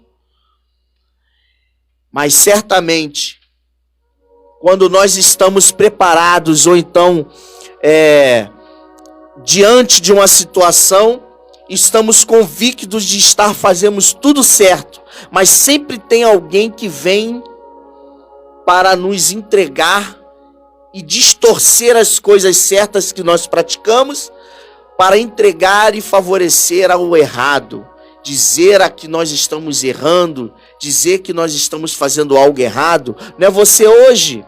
S3: Mas certamente, quando nós estamos preparados ou então diante de uma situação, estamos convictos de fazemos tudo certo, mas sempre tem alguém que vem para nos entregar e distorcer as coisas certas que nós praticamos, para entregar e favorecer ao errado, dizer a que nós estamos errando, dizer que nós estamos fazendo algo errado, não é você hoje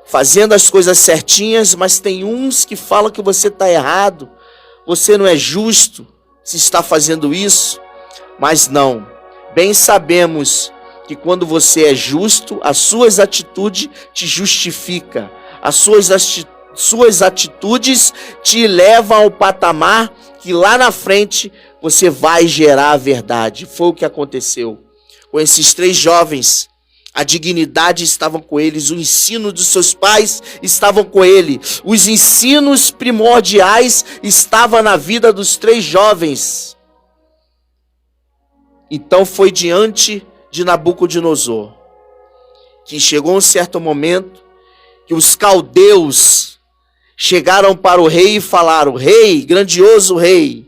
S3: fazendo as coisas certinhas, mas tem uns que falam que você está errado, você não é justo se está fazendo isso, mas não. Bem sabemos que quando você é justo, as suas atitudes te justificam, as suas atitudes te levam ao patamar que lá na frente você vai gerar a verdade. Foi o que aconteceu com esses 3 jovens. A dignidade estava com eles, o ensino dos seus pais estavam com ele, os ensinos primordiais estavam na vida dos 3 jovens. Então foi diante de Nabucodonosor que chegou um certo momento que os caldeus chegaram para o rei e falaram: rei, grandioso rei,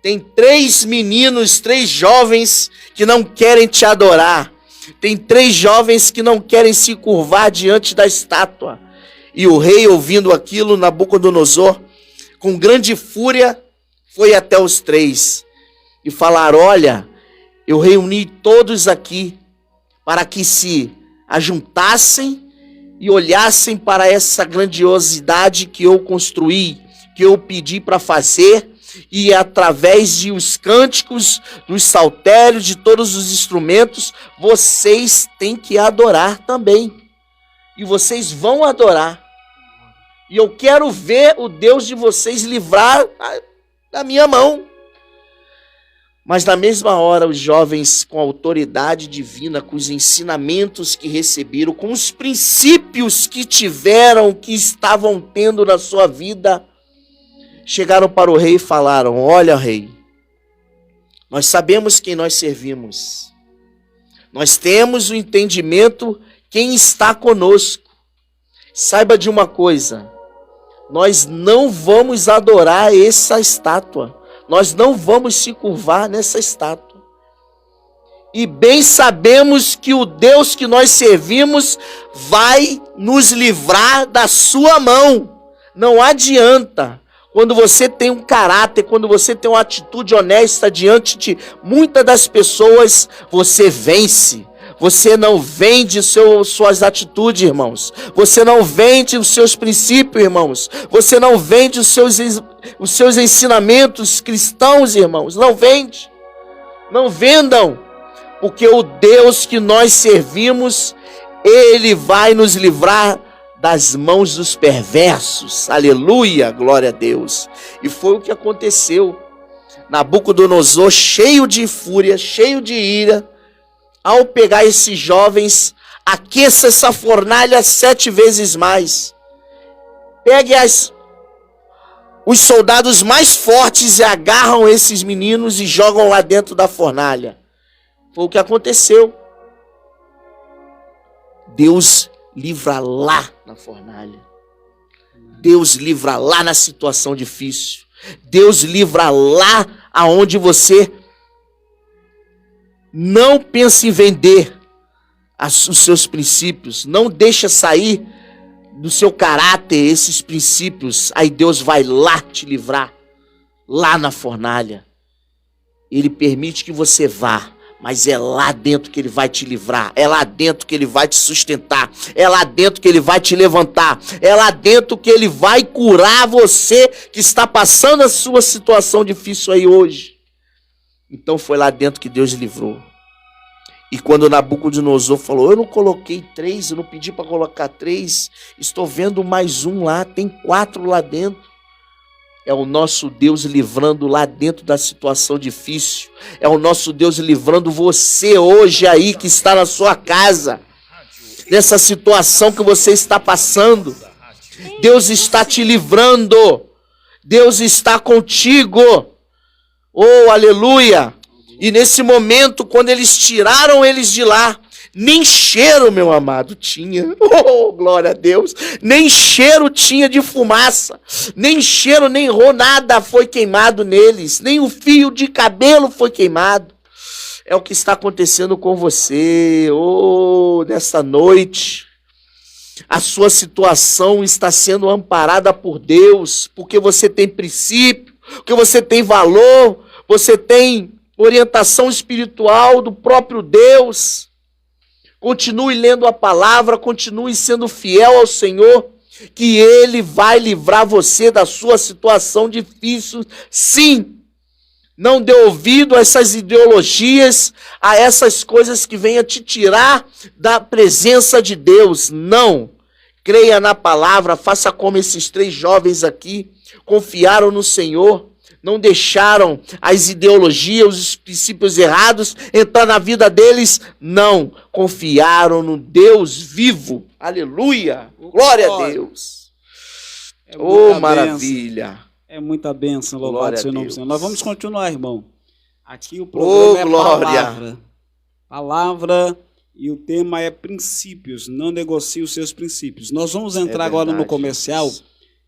S3: tem 3 meninos, 3 jovens que não querem te adorar. Tem 3 jovens que não querem se curvar diante da estátua. E o rei, ouvindo aquilo, Nabucodonosor, com grande fúria, foi até os 3 e falaram: olha, eu reuni todos aqui para que se ajuntassem e olhassem para essa grandiosidade que eu construí, que eu pedi para fazer, e através de os cânticos, dos saltérios, de todos os instrumentos, vocês têm que adorar também. E vocês vão adorar. E eu quero ver o Deus de vocês livrar da minha mão. Mas na mesma hora, os jovens, com a autoridade divina, com os ensinamentos que receberam, com os princípios que tiveram, que estavam tendo na sua vida, chegaram para o rei e falaram: olha, rei, nós sabemos quem nós servimos. Nós temos o entendimento quem está conosco. Saiba de uma coisa: nós não vamos adorar essa estátua. Nós não vamos se curvar nessa estátua. E bem sabemos que o Deus que nós servimos vai nos livrar da sua mão. Não adianta. Quando você tem um caráter, quando você tem uma atitude honesta diante de muitas das pessoas, você vence. Você não vende suas atitudes, irmãos. Você não vende os seus princípios, irmãos. Você não vende os seus ensinamentos cristãos, irmãos. Não vende. Não vendam. Porque o Deus que nós servimos, Ele vai nos livrar das mãos dos perversos. Aleluia, glória a Deus. E foi o que aconteceu. Nabucodonosor, cheio de fúria, cheio de ira, ao pegar esses jovens, aqueça essa fornalha 7 vezes mais. Pegue os soldados mais fortes e agarram esses meninos e jogam lá dentro da fornalha. Foi o que aconteceu. Deus livra lá na fornalha. Deus livra lá na situação difícil. Deus livra lá aonde você não pensa em vender os seus princípios. Não deixa sair do seu caráter esses princípios. Aí Deus vai lá te livrar. Lá na fornalha. Ele permite que você vá. Mas é lá dentro que Ele vai te livrar. É lá dentro que Ele vai te sustentar. É lá dentro que Ele vai te levantar. É lá dentro que Ele vai curar você que está passando a sua situação difícil aí hoje. Então foi lá dentro que Deus livrou. E quando Nabucodonosor falou: eu não coloquei 3, eu não pedi para colocar 3, estou vendo mais um lá, tem 4 lá dentro. É o nosso Deus livrando lá dentro da situação difícil. É o nosso Deus livrando você hoje aí que está na sua casa. Dessa situação que você está passando. Deus está te livrando. Deus está contigo. Oh, aleluia. E nesse momento, quando eles tiraram eles de lá, nem cheiro, meu amado, tinha. Oh, glória a Deus. Nem cheiro tinha de fumaça. Nem cheiro, nem nada foi queimado neles. Nem o fio de cabelo foi queimado. É o que está acontecendo com você. Oh, nessa noite. A sua situação está sendo amparada por Deus. Porque você tem princípio. Porque você tem valor. Você tem orientação espiritual do próprio Deus. Continue lendo a palavra, continue sendo fiel ao Senhor, que Ele vai livrar você da sua situação difícil, sim. Não dê ouvido a essas ideologias, a essas coisas que venham te tirar da presença de Deus. Não. Creia na palavra, faça como esses 3 jovens aqui, confiaram no Senhor, não deixaram as ideologias, os princípios errados entrar na vida deles. Não, confiaram no Deus vivo. Aleluia. Glória a Deus. Oh, maravilha.
S5: É muita bênção, louvado seja o nome do Senhor. Nós vamos continuar, irmão. Aqui o programa é palavra. Palavra, e o tema é princípios. Não negocie os seus princípios. Nós vamos entrar agora no comercial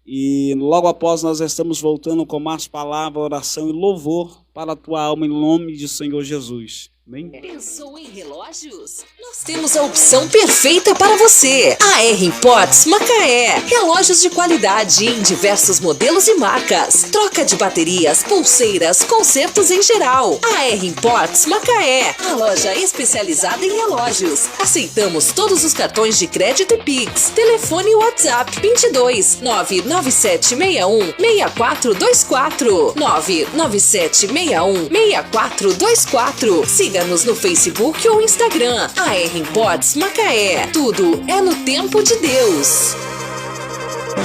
S5: e logo após nós estamos voltando com mais palavra, oração e louvor para a tua alma em nome de Senhor Jesus. Amém?
S6: Pensou em relógios? Nós temos a opção perfeita para você. A R Imports Macaé. Relógios de qualidade em diversos modelos e marcas. Troca de baterias, pulseiras, consertos em geral. A R Imports Macaé. A loja especializada em relógios. Aceitamos todos os cartões de crédito e Pix. Telefone e WhatsApp 22 99761 6424 99761 6424. Siga-nos no Facebook ou Instagram. AR Imports Macaé. Tudo é no tempo de Deus.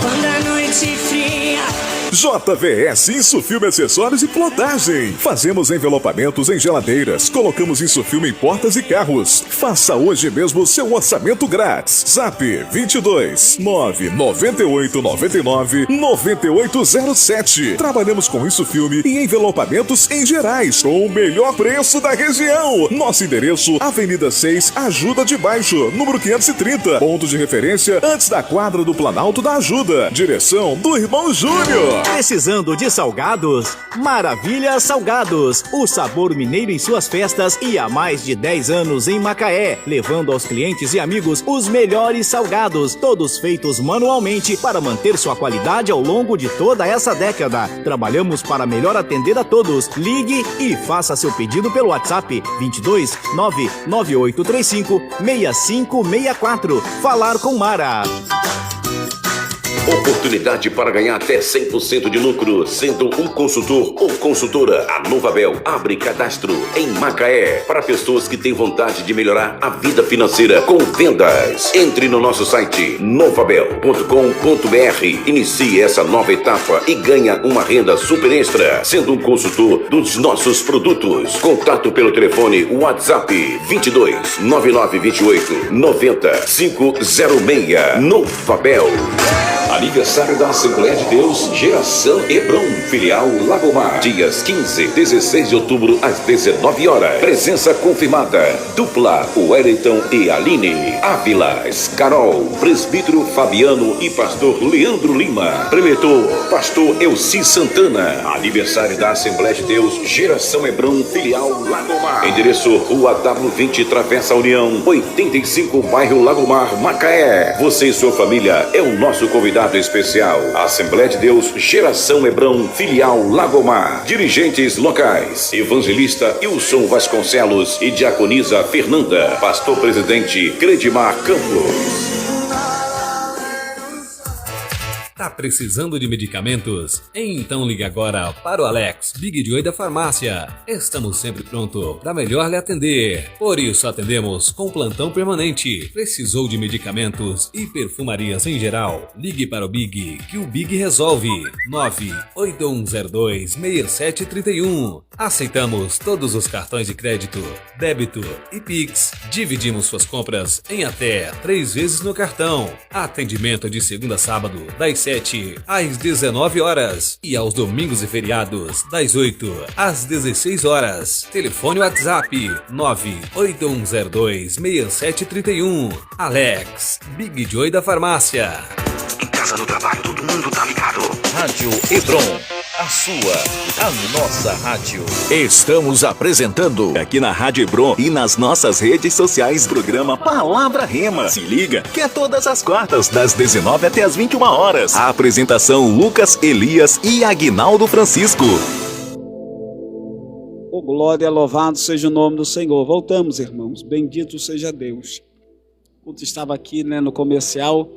S4: Quando a noite fria.
S1: JVS Insufilme Acessórios e Plotagem. Fazemos envelopamentos em geladeiras. Colocamos insufilme em portas e carros. Faça hoje mesmo o seu orçamento grátis. Zap 22 998 99 9807. Trabalhamos com insufilme e envelopamentos em gerais com o melhor preço da região. Nosso endereço: Avenida 6, Ajuda de Baixo, número 530. Ponto de referência antes da quadra do Planalto da Ajuda. Direção do irmão Júnior.
S7: Precisando de salgados? Maravilha Salgados, o sabor mineiro em suas festas e há mais de 10 anos em Macaé, levando aos clientes e amigos os melhores salgados, todos feitos manualmente para manter sua qualidade ao longo de toda essa década. Trabalhamos para melhor atender a todos. Ligue e faça seu pedido pelo WhatsApp 22 99835 6564. Falar com Mara.
S8: Oportunidade para ganhar até 100% de lucro sendo um consultor ou consultora. A Novabel abre cadastro em Macaé para pessoas que têm vontade de melhorar a vida financeira com vendas. Entre no nosso site novabel.com.br. Inicie essa nova etapa e ganha uma renda super extra sendo um consultor dos nossos produtos. Contato pelo telefone WhatsApp 22 9928 90 506. Novabel. Aniversário da Assembleia de Deus, Geração Hebron, filial Lagomar. Dias 15 e 16 de outubro, às 19 horas. Presença confirmada. Dupla, Wellington e Aline. Ávilas, Carol, Presbítero Fabiano e Pastor Leandro Lima. Preletor, Pastor Elci Santana. Aniversário da Assembleia de Deus, Geração Hebron, filial Lagomar. Endereço: Rua W20, Travessa União, 85, bairro Lagomar, Macaé. Você e sua família é o nosso convidado especial. Assembleia de Deus, Geração Hebron, filial Lagomar. Dirigentes locais: Evangelista Wilson Vasconcelos e Diaconisa Fernanda. Pastor Presidente Credimar Campos.
S9: Tá precisando de medicamentos? Então ligue agora para o Alex, Big Joy da farmácia. Estamos sempre prontos para melhor lhe atender. Por isso atendemos com plantão permanente. Precisou de medicamentos e perfumarias em geral? Ligue para o Big, que o Big resolve. 981026731. Aceitamos todos os cartões de crédito, débito e Pix. Dividimos suas compras em até 3 vezes no cartão. Atendimento de segunda a sábado, das 7 às 19 horas e aos domingos e feriados, das 8 às 16 horas. Telefone WhatsApp 981026731. Alex, Big Joy da farmácia.
S8: Em casa, no trabalho, todo mundo tá ligado.
S1: Rádio Hebron, a sua, a nossa rádio. Estamos apresentando aqui na Rádio Hebron e nas nossas redes sociais programa Palavra Rema. Se liga, que é todas as quartas, das 19 até as 21 horas. A apresentação: Lucas Elias e Aguinaldo Francisco.
S5: O glória, louvado seja o nome do Senhor. Voltamos, irmãos. Bendito seja Deus. Quando estava aqui, no comercial,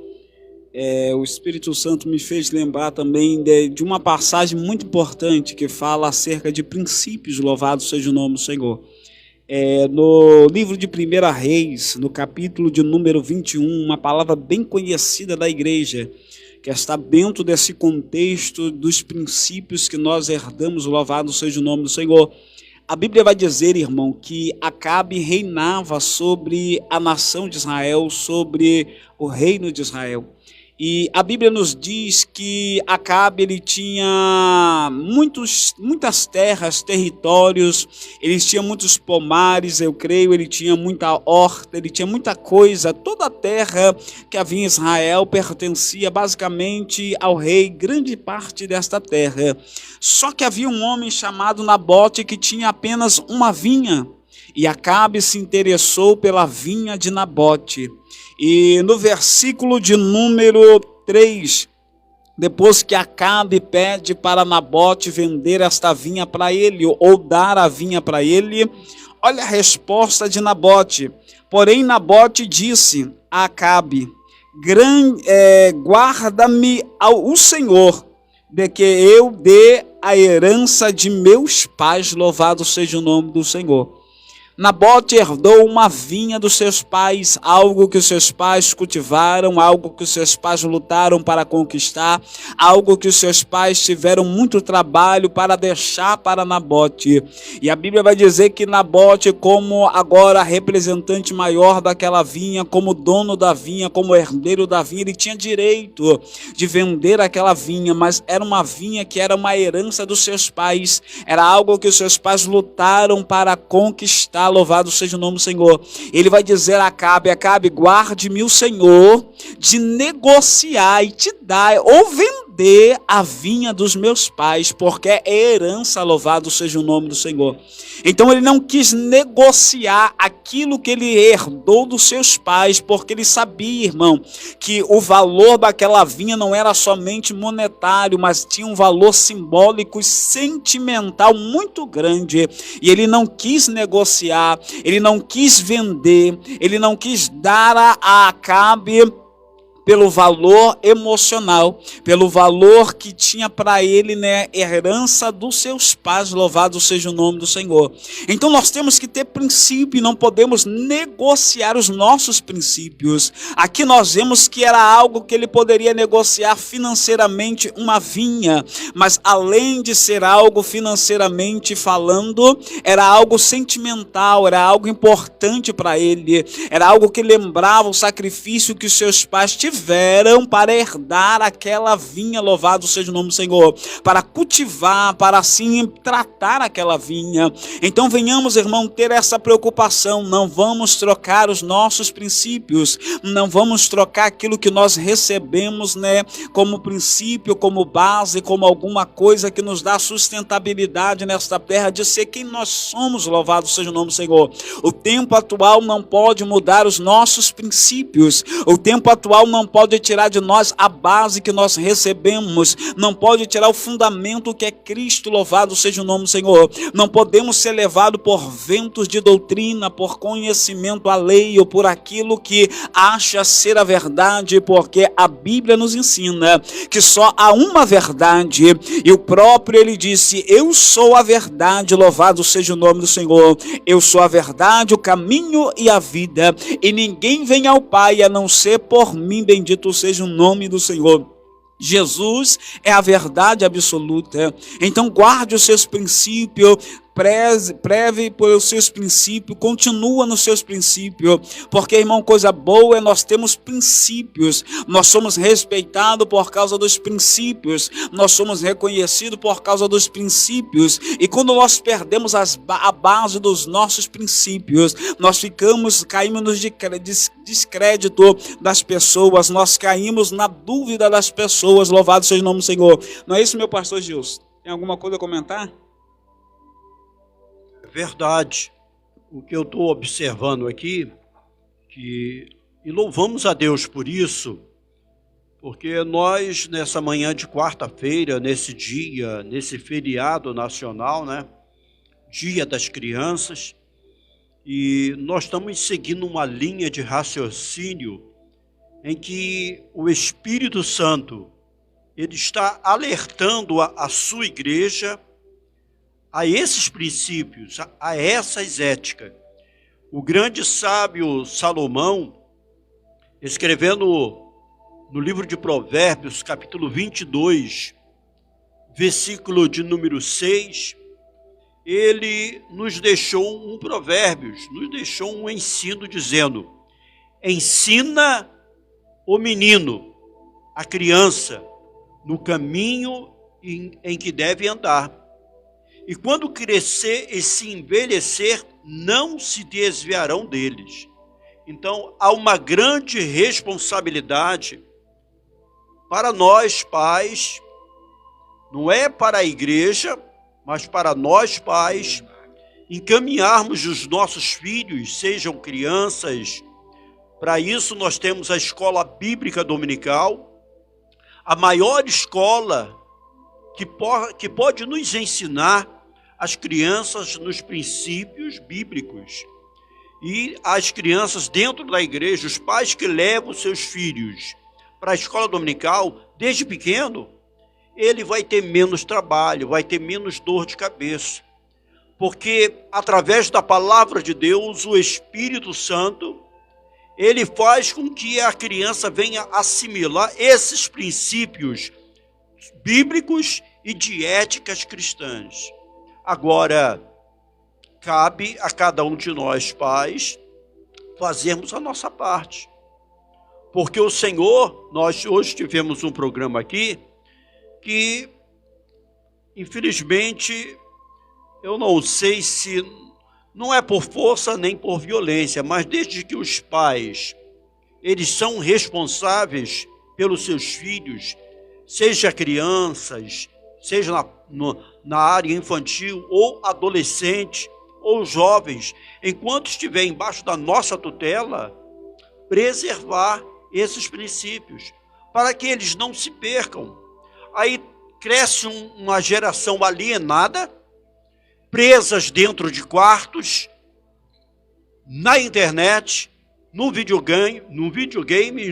S5: o Espírito Santo me fez lembrar também de uma passagem muito importante que fala acerca de princípios. Louvado seja o nome do Senhor. No livro de 1 Reis, no capítulo de número 21, uma palavra bem conhecida da igreja, que está dentro desse contexto dos princípios que nós herdamos, louvado seja o nome do Senhor. A Bíblia vai dizer, irmão, que Acabe reinava sobre a nação de Israel, sobre o reino de Israel. E a Bíblia nos diz que Acabe ele tinha muitas terras, territórios, ele tinha muitos pomares, eu creio, ele tinha muita horta, ele tinha muita coisa. Toda a terra que havia em Israel pertencia basicamente ao rei, grande parte desta terra. Só que havia um homem chamado Nabote que tinha apenas uma vinha, e Acabe se interessou pela vinha de Nabote. E no versículo de número 3, depois que Acabe pede para Nabote vender esta vinha para ele, ou dar a vinha para ele, olha a resposta de Nabote. Porém, Nabote disse a Acabe: guarda-me ao Senhor, de que eu dê a herança de meus pais, louvado seja o nome do Senhor. Nabote herdou uma vinha dos seus pais, algo que os seus pais cultivaram, algo que os seus pais lutaram para conquistar, algo que os seus pais tiveram muito trabalho para deixar para Nabote. E a Bíblia vai dizer que Nabote, como agora representante maior daquela vinha, como dono da vinha, como herdeiro da vinha, ele tinha direito de vender aquela vinha, mas era uma vinha que era uma herança dos seus pais, era algo que os seus pais lutaram para conquistar. Louvado seja o nome do Senhor. Ele vai dizer a Acabe: Acabe, guarde-me o Senhor de negociar e te dar ou vender a vinha dos meus pais, porque é herança, louvado seja o nome do Senhor. Então ele não quis negociar aquilo que ele herdou dos seus pais, porque ele sabia, irmão, que o valor daquela vinha não era somente monetário, mas tinha um valor simbólico e sentimental muito grande, e ele não quis negociar, ele não quis vender, ele não quis dar a Acabe pelo valor emocional, pelo valor que tinha para ele, herança dos seus pais, louvado seja o nome do Senhor. Então nós temos que ter princípio, não podemos negociar os nossos princípios. Aqui nós vemos que era algo que ele poderia negociar financeiramente, uma vinha, mas além de ser algo financeiramente falando, era algo sentimental, era algo importante para ele, era algo que lembrava o sacrifício que os seus pais tiveram para herdar aquela vinha, louvado seja o nome do Senhor, para cultivar, para assim tratar aquela vinha. Então venhamos, irmão, ter essa preocupação. Não vamos trocar os nossos princípios, não vamos trocar aquilo que nós recebemos, como princípio, como base, como alguma coisa que nos dá sustentabilidade nesta terra, de ser quem nós somos, louvado seja o nome do Senhor. O tempo atual não pode mudar os nossos princípios, o tempo atual não pode tirar de nós a base que nós recebemos, não pode tirar o fundamento que é Cristo, louvado seja o nome do Senhor. Não podemos ser levados por ventos de doutrina, por conhecimento alheio, por aquilo que acha ser a verdade, porque a Bíblia nos ensina que só há uma verdade, e o próprio ele disse: eu sou a verdade, louvado seja o nome do Senhor. Eu sou a verdade, o caminho e a vida, e ninguém vem ao Pai a não ser por mim, bendito seja o nome do Senhor. Jesus é a verdade absoluta. Então guarde os seus princípios, preve pelos seus princípios, continua nos seus princípios, porque, irmão, coisa boa é nós temos princípios, nós somos respeitados por causa dos princípios, nós somos reconhecidos por causa dos princípios, e quando nós perdemos a base dos nossos princípios, nós caímos no descrédito das pessoas, nós caímos na dúvida das pessoas, louvado seja o nome do Senhor. Não é isso, meu pastor Gilson? Tem alguma coisa a comentar?
S2: Verdade. O que eu estou observando aqui, e louvamos a Deus por isso, porque nós, nessa manhã de quarta-feira, nesse dia, nesse feriado nacional, Dia das Crianças, e nós estamos seguindo uma linha de raciocínio em que o Espírito Santo ele está alertando a sua igreja a esses princípios, a essas éticas. O grande sábio Salomão, escrevendo no livro de Provérbios, capítulo 22, versículo de número 6, ele nos deixou um provérbios, nos deixou um ensino dizendo: ensina o menino, a criança, no caminho em que deve andar. E quando crescer e se envelhecer, não se desviarão deles. Então, há uma grande responsabilidade para nós, pais, não é para a igreja, mas para nós, pais, encaminharmos os nossos filhos, sejam crianças. Para isso, nós temos a Escola Bíblica Dominical, a maior escola que pode nos ensinar as crianças nos princípios bíblicos. E as crianças dentro da igreja, os pais que levam seus filhos para a escola dominical, desde pequeno, ele vai ter menos trabalho, vai ter menos dor de cabeça. Porque através da palavra de Deus, o Espírito Santo, ele faz com que a criança venha assimilar esses princípios bíblicos e de éticas cristãs. Agora, cabe a cada um de nós, pais, fazermos a nossa parte. Porque o Senhor, nós hoje tivemos um programa aqui, que, infelizmente, eu não sei se não é por força nem por violência, mas desde que os pais, eles são responsáveis pelos seus filhos, seja crianças, seja na área infantil, ou adolescente, ou jovens, enquanto estiver embaixo da nossa tutela, preservar esses princípios, para que eles não se percam. Aí cresce uma geração alienada, presas dentro de quartos, na internet, no videogame,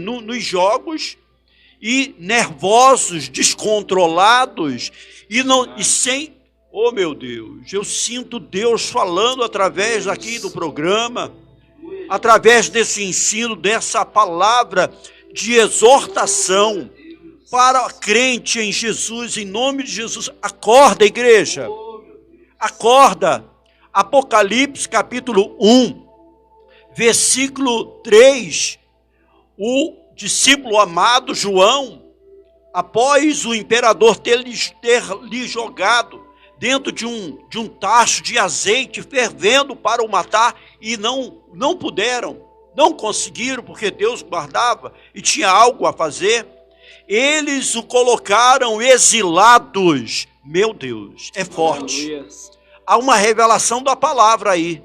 S2: nos jogos, e nervosos, descontrolados, e sem... Oh, meu Deus, eu sinto Deus falando através aqui do programa, através desse ensino, dessa palavra de exortação para crente em Jesus, em nome de Jesus. Acorda, igreja, acorda. Apocalipse capítulo 1, versículo 3, o discípulo amado João, após o imperador ter lhe jogado dentro de um tacho de azeite fervendo para o matar, e não puderam, não conseguiram, porque Deus guardava e tinha algo a fazer, eles o colocaram exilados. Meu Deus, é forte. Há uma revelação da palavra aí.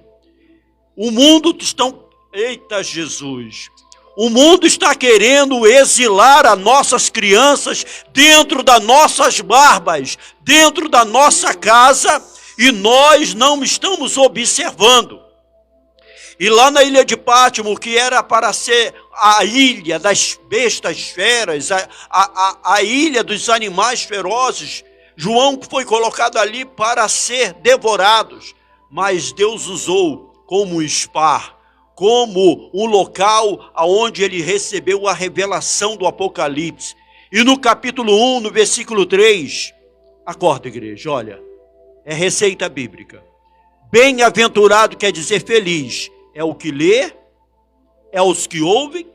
S2: O mundo eita Jesus, o mundo está querendo exilar as nossas crianças dentro das nossas barbas, dentro da nossa casa, e nós não estamos observando. E lá na ilha de Pátimo, que era para ser a ilha das bestas feras, a ilha dos animais ferozes, João foi colocado ali para ser devorados, mas Deus usou como um spa, como um local onde ele recebeu a revelação do Apocalipse. E no capítulo 1, no versículo 3, acorda, igreja, olha, é receita bíblica. Bem-aventurado quer dizer feliz, é o que lê, é os que ouvem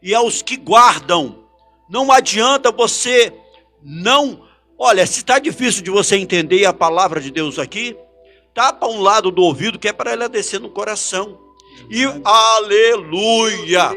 S2: e é os que guardam. Não adianta você não... Olha, se está difícil de você entender a palavra de Deus aqui, tapa um lado do ouvido que é para ela descer no coração. E aleluia!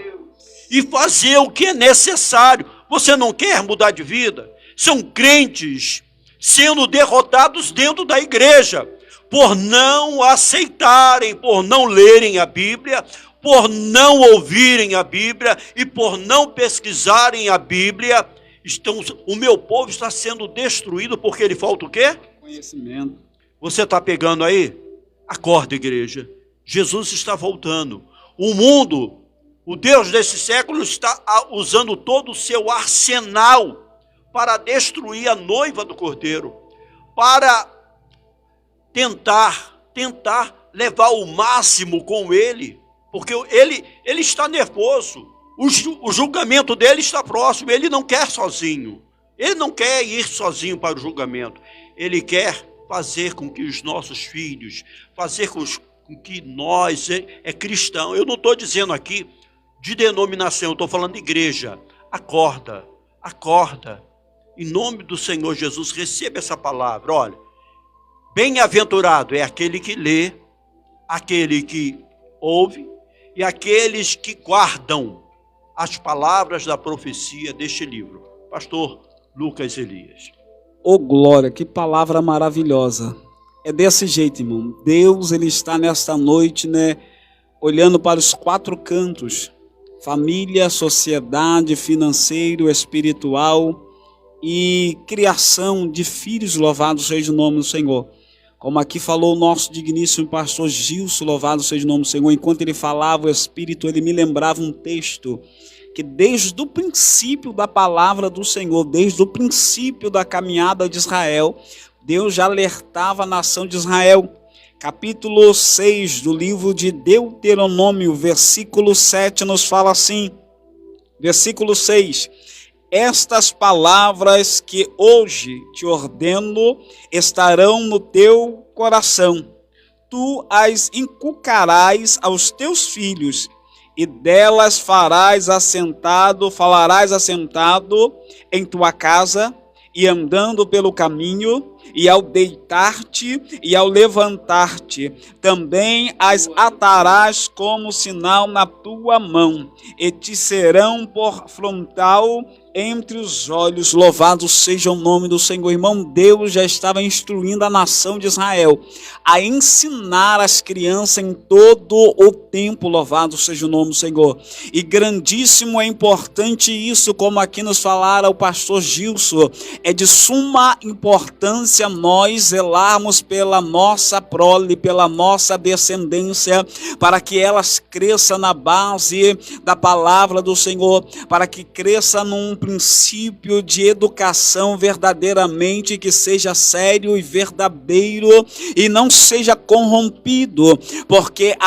S2: E fazer o que é necessário. Você não quer mudar de vida? São crentes sendo derrotados dentro da igreja, por não aceitarem, por não lerem a Bíblia, por não ouvirem a Bíblia e por não pesquisarem a Bíblia. O meu povo está sendo destruído porque ele falta o quê?
S5: Conhecimento.
S2: Você está pegando aí? Acorda, igreja. Jesus está voltando. O mundo, o Deus desse século, está usando todo o seu arsenal para destruir a noiva do Cordeiro, para tentar levar o máximo com ele, porque ele está nervoso, o julgamento dele está próximo, ele não quer sozinho, ele não quer ir sozinho para o julgamento, ele quer fazer com que os nossos filhos, fazer com que nós, cristão, eu não estou dizendo aqui de denominação, eu estou falando de igreja, acorda, em nome do Senhor Jesus, receba essa palavra, olha, bem-aventurado é aquele que lê, aquele que ouve e aqueles que guardam as palavras da profecia deste livro. Pastor Lucas Elias.
S5: Ô glória, que palavra maravilhosa. É desse jeito, irmão. Deus, ele está nesta noite, olhando para os 4 cantos. Família, sociedade, financeiro, espiritual e criação de filhos, louvado seja o nome do Senhor. Como aqui falou o nosso digníssimo pastor Gilson, louvado seja o nome do Senhor, enquanto ele falava o Espírito, ele me lembrava um texto que desde o princípio da palavra do Senhor, desde o princípio da caminhada de Israel, Deus já alertava a nação de Israel. Capítulo 6 do livro de Deuteronômio, versículo 7, nos fala assim, versículo 6, estas palavras que hoje te ordeno estarão no teu coração. Tu as inculcarás aos teus filhos, e delas falarás assentado em tua casa, e andando pelo caminho, e ao deitar-te e ao levantar-te, também as atarás como sinal na tua mão, e te serão por frontal entre os olhos. Louvado seja o nome do Senhor. Irmão, Deus já estava instruindo a nação de Israel a ensinar as crianças em todo o tempo. Louvado seja o nome do Senhor. E grandíssimo é importante isso, como aqui nos falara o pastor Gilson, é de suma importância nós zelarmos pela nossa prole, pela nossa descendência, para que elas cresçam na base da palavra do Senhor, para que cresça num princípio de educação verdadeiramente que seja sério e verdadeiro e não seja corrompido, porque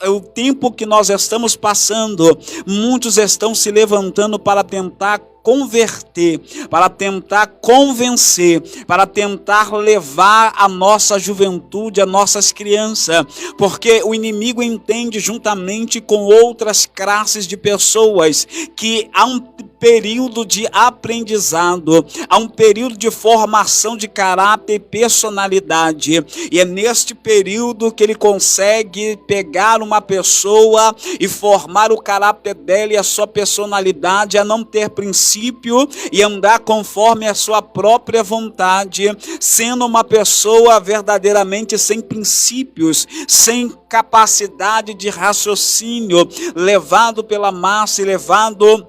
S5: o tempo que nós estamos passando, muitos estão se levantando para tentar converter, para tentar convencer, para tentar levar a nossa juventude, a nossas crianças, porque o inimigo entende juntamente com outras classes de pessoas que há um período de aprendizado, há um período de formação de caráter e personalidade, e é neste período que ele consegue pegar uma pessoa e formar o caráter dela e a sua personalidade, a não ter princípio e andar conforme a sua própria vontade, sendo uma pessoa verdadeiramente sem princípios, sem capacidade de raciocínio, levado pela massa e levado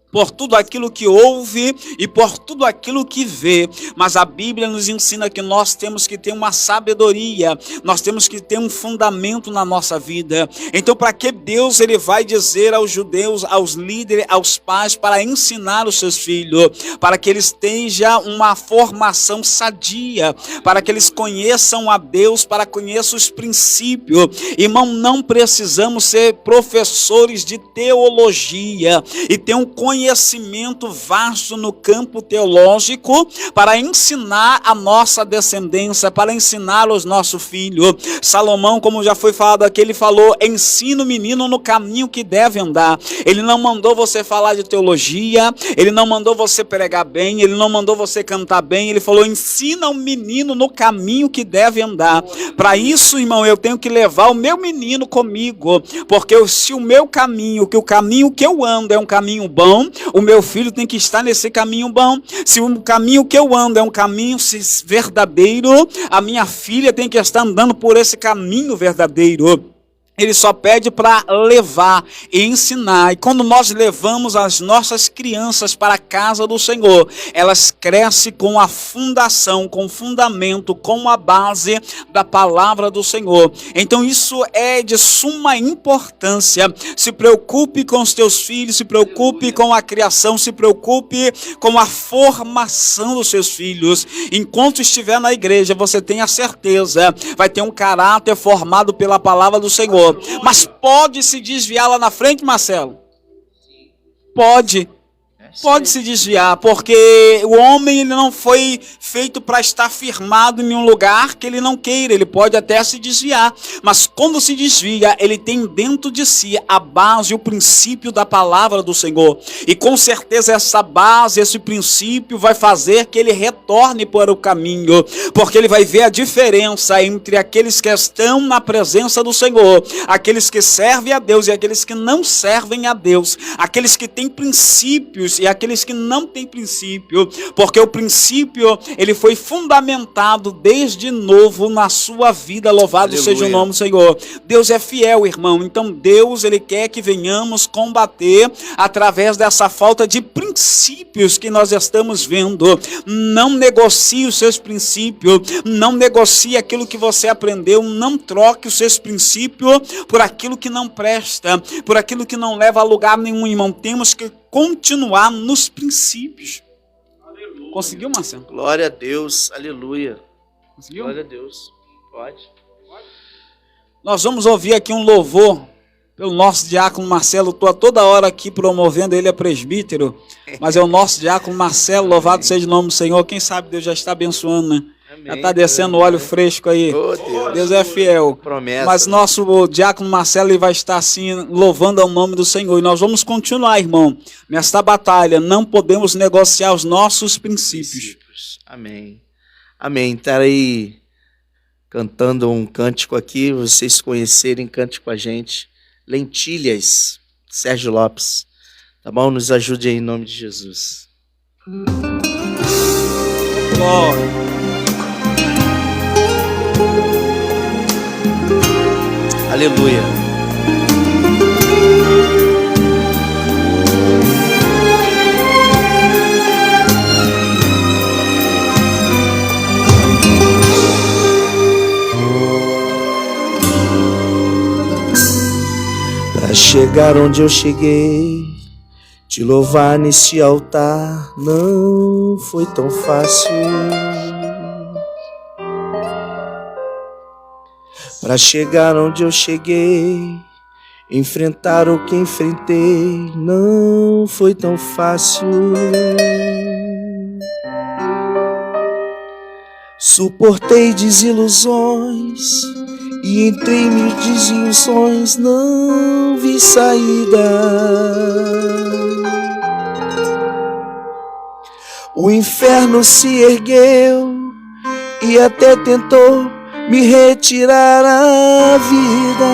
S5: por tudo aquilo que ouve e por tudo aquilo que vê. Mas a Bíblia nos ensina que nós temos que ter uma sabedoria, nós temos que ter um fundamento na nossa vida. Então, para que Deus ele vai dizer aos judeus, aos líderes, aos pais, para ensinar os seus filhos, para que eles tenham uma formação sadia, para que eles conheçam a Deus, para que conheçam os princípios. Irmão, não precisamos ser professores de teologia e ter um conhecimento vasto no campo teológico para ensinar a nossa descendência, para ensinar os nossos filhos. Salomão, como já foi falado aqui, ele falou: ensina o menino no caminho que deve andar. Ele não mandou você falar de teologia, ele não mandou você pregar bem, ele não mandou você cantar bem, ele falou: ensina o menino no caminho que deve andar. Para isso, irmão, eu tenho que levar o meu menino comigo, porque se o meu caminho, que o caminho que eu ando é um caminho bom, o meu filho tem que estar nesse caminho bom. Se o caminho que eu ando é um caminho verdadeiro, a minha filha tem que estar andando por esse caminho verdadeiro. Ele só pede para levar e ensinar. E quando nós levamos as nossas crianças para a casa do Senhor, elas crescem com a fundação, com o fundamento, com a base da palavra do Senhor. Então isso é de suma importância. Se preocupe com os teus filhos, se preocupe com a criação, se preocupe com a formação dos seus filhos. Enquanto estiver na igreja, você tenha certeza, vai ter um caráter formado pela palavra do Senhor. Mas pode se desviar lá na frente, Marcelo? Pode se desviar, porque o homem ele não foi feito para estar firmado em um lugar que ele não queira. Ele pode até se desviar, mas quando se desvia, ele tem dentro de si a base, o princípio da palavra do Senhor. E com certeza essa base, esse princípio vai fazer que ele retorne para o caminho, porque ele vai ver a diferença entre aqueles que estão na presença do Senhor, aqueles que servem a Deus e aqueles que não servem a Deus, aqueles que têm princípios e aqueles que não têm princípio, porque o princípio ele foi fundamentado desde novo na sua vida. Louvado Aleluia. Seja o nome do Senhor. Deus é fiel, irmão. Então Deus ele quer que venhamos combater através dessa falta de princípios que nós estamos vendo. Não negocie os seus princípios, não negocie aquilo que você aprendeu, não troque os seus princípios por aquilo que não presta, por aquilo que não leva a lugar nenhum, irmão. Temos que continuar nos princípios. Aleluia. Conseguiu, Marcelo?
S3: Glória a Deus, aleluia.
S5: Conseguiu?
S3: Glória a Deus. Pode.
S5: Nós vamos ouvir aqui um louvor pelo nosso diácono Marcelo. Estou toda hora aqui promovendo, ele é presbítero, mas é o nosso diácono Marcelo. Louvado seja o nome do Senhor. Quem sabe Deus já está abençoando, né? Amém. Já está descendo óleo fresco aí. Oh, Deus é fiel.
S3: Promessa.
S5: Mas nosso diácono Marcelo ele vai estar assim louvando ao nome do Senhor. E nós vamos continuar, irmão, nesta batalha. Não podemos negociar os nossos princípios.
S3: Amém. Amém. Estarei cantando um cântico aqui, vocês conhecerem, cante com a gente. Lentilhas, Sérgio Lopes. Tá bom? Nos ajude aí em nome de Jesus.
S5: Glória.
S3: Aleluia. Para chegar onde eu cheguei, te louvar nesse altar não foi tão fácil. Para chegar onde eu cheguei, enfrentar o que enfrentei não foi tão fácil. Suportei desilusões e entre mil desilusões não vi saída. O inferno se ergueu e até tentou me retirar a vida,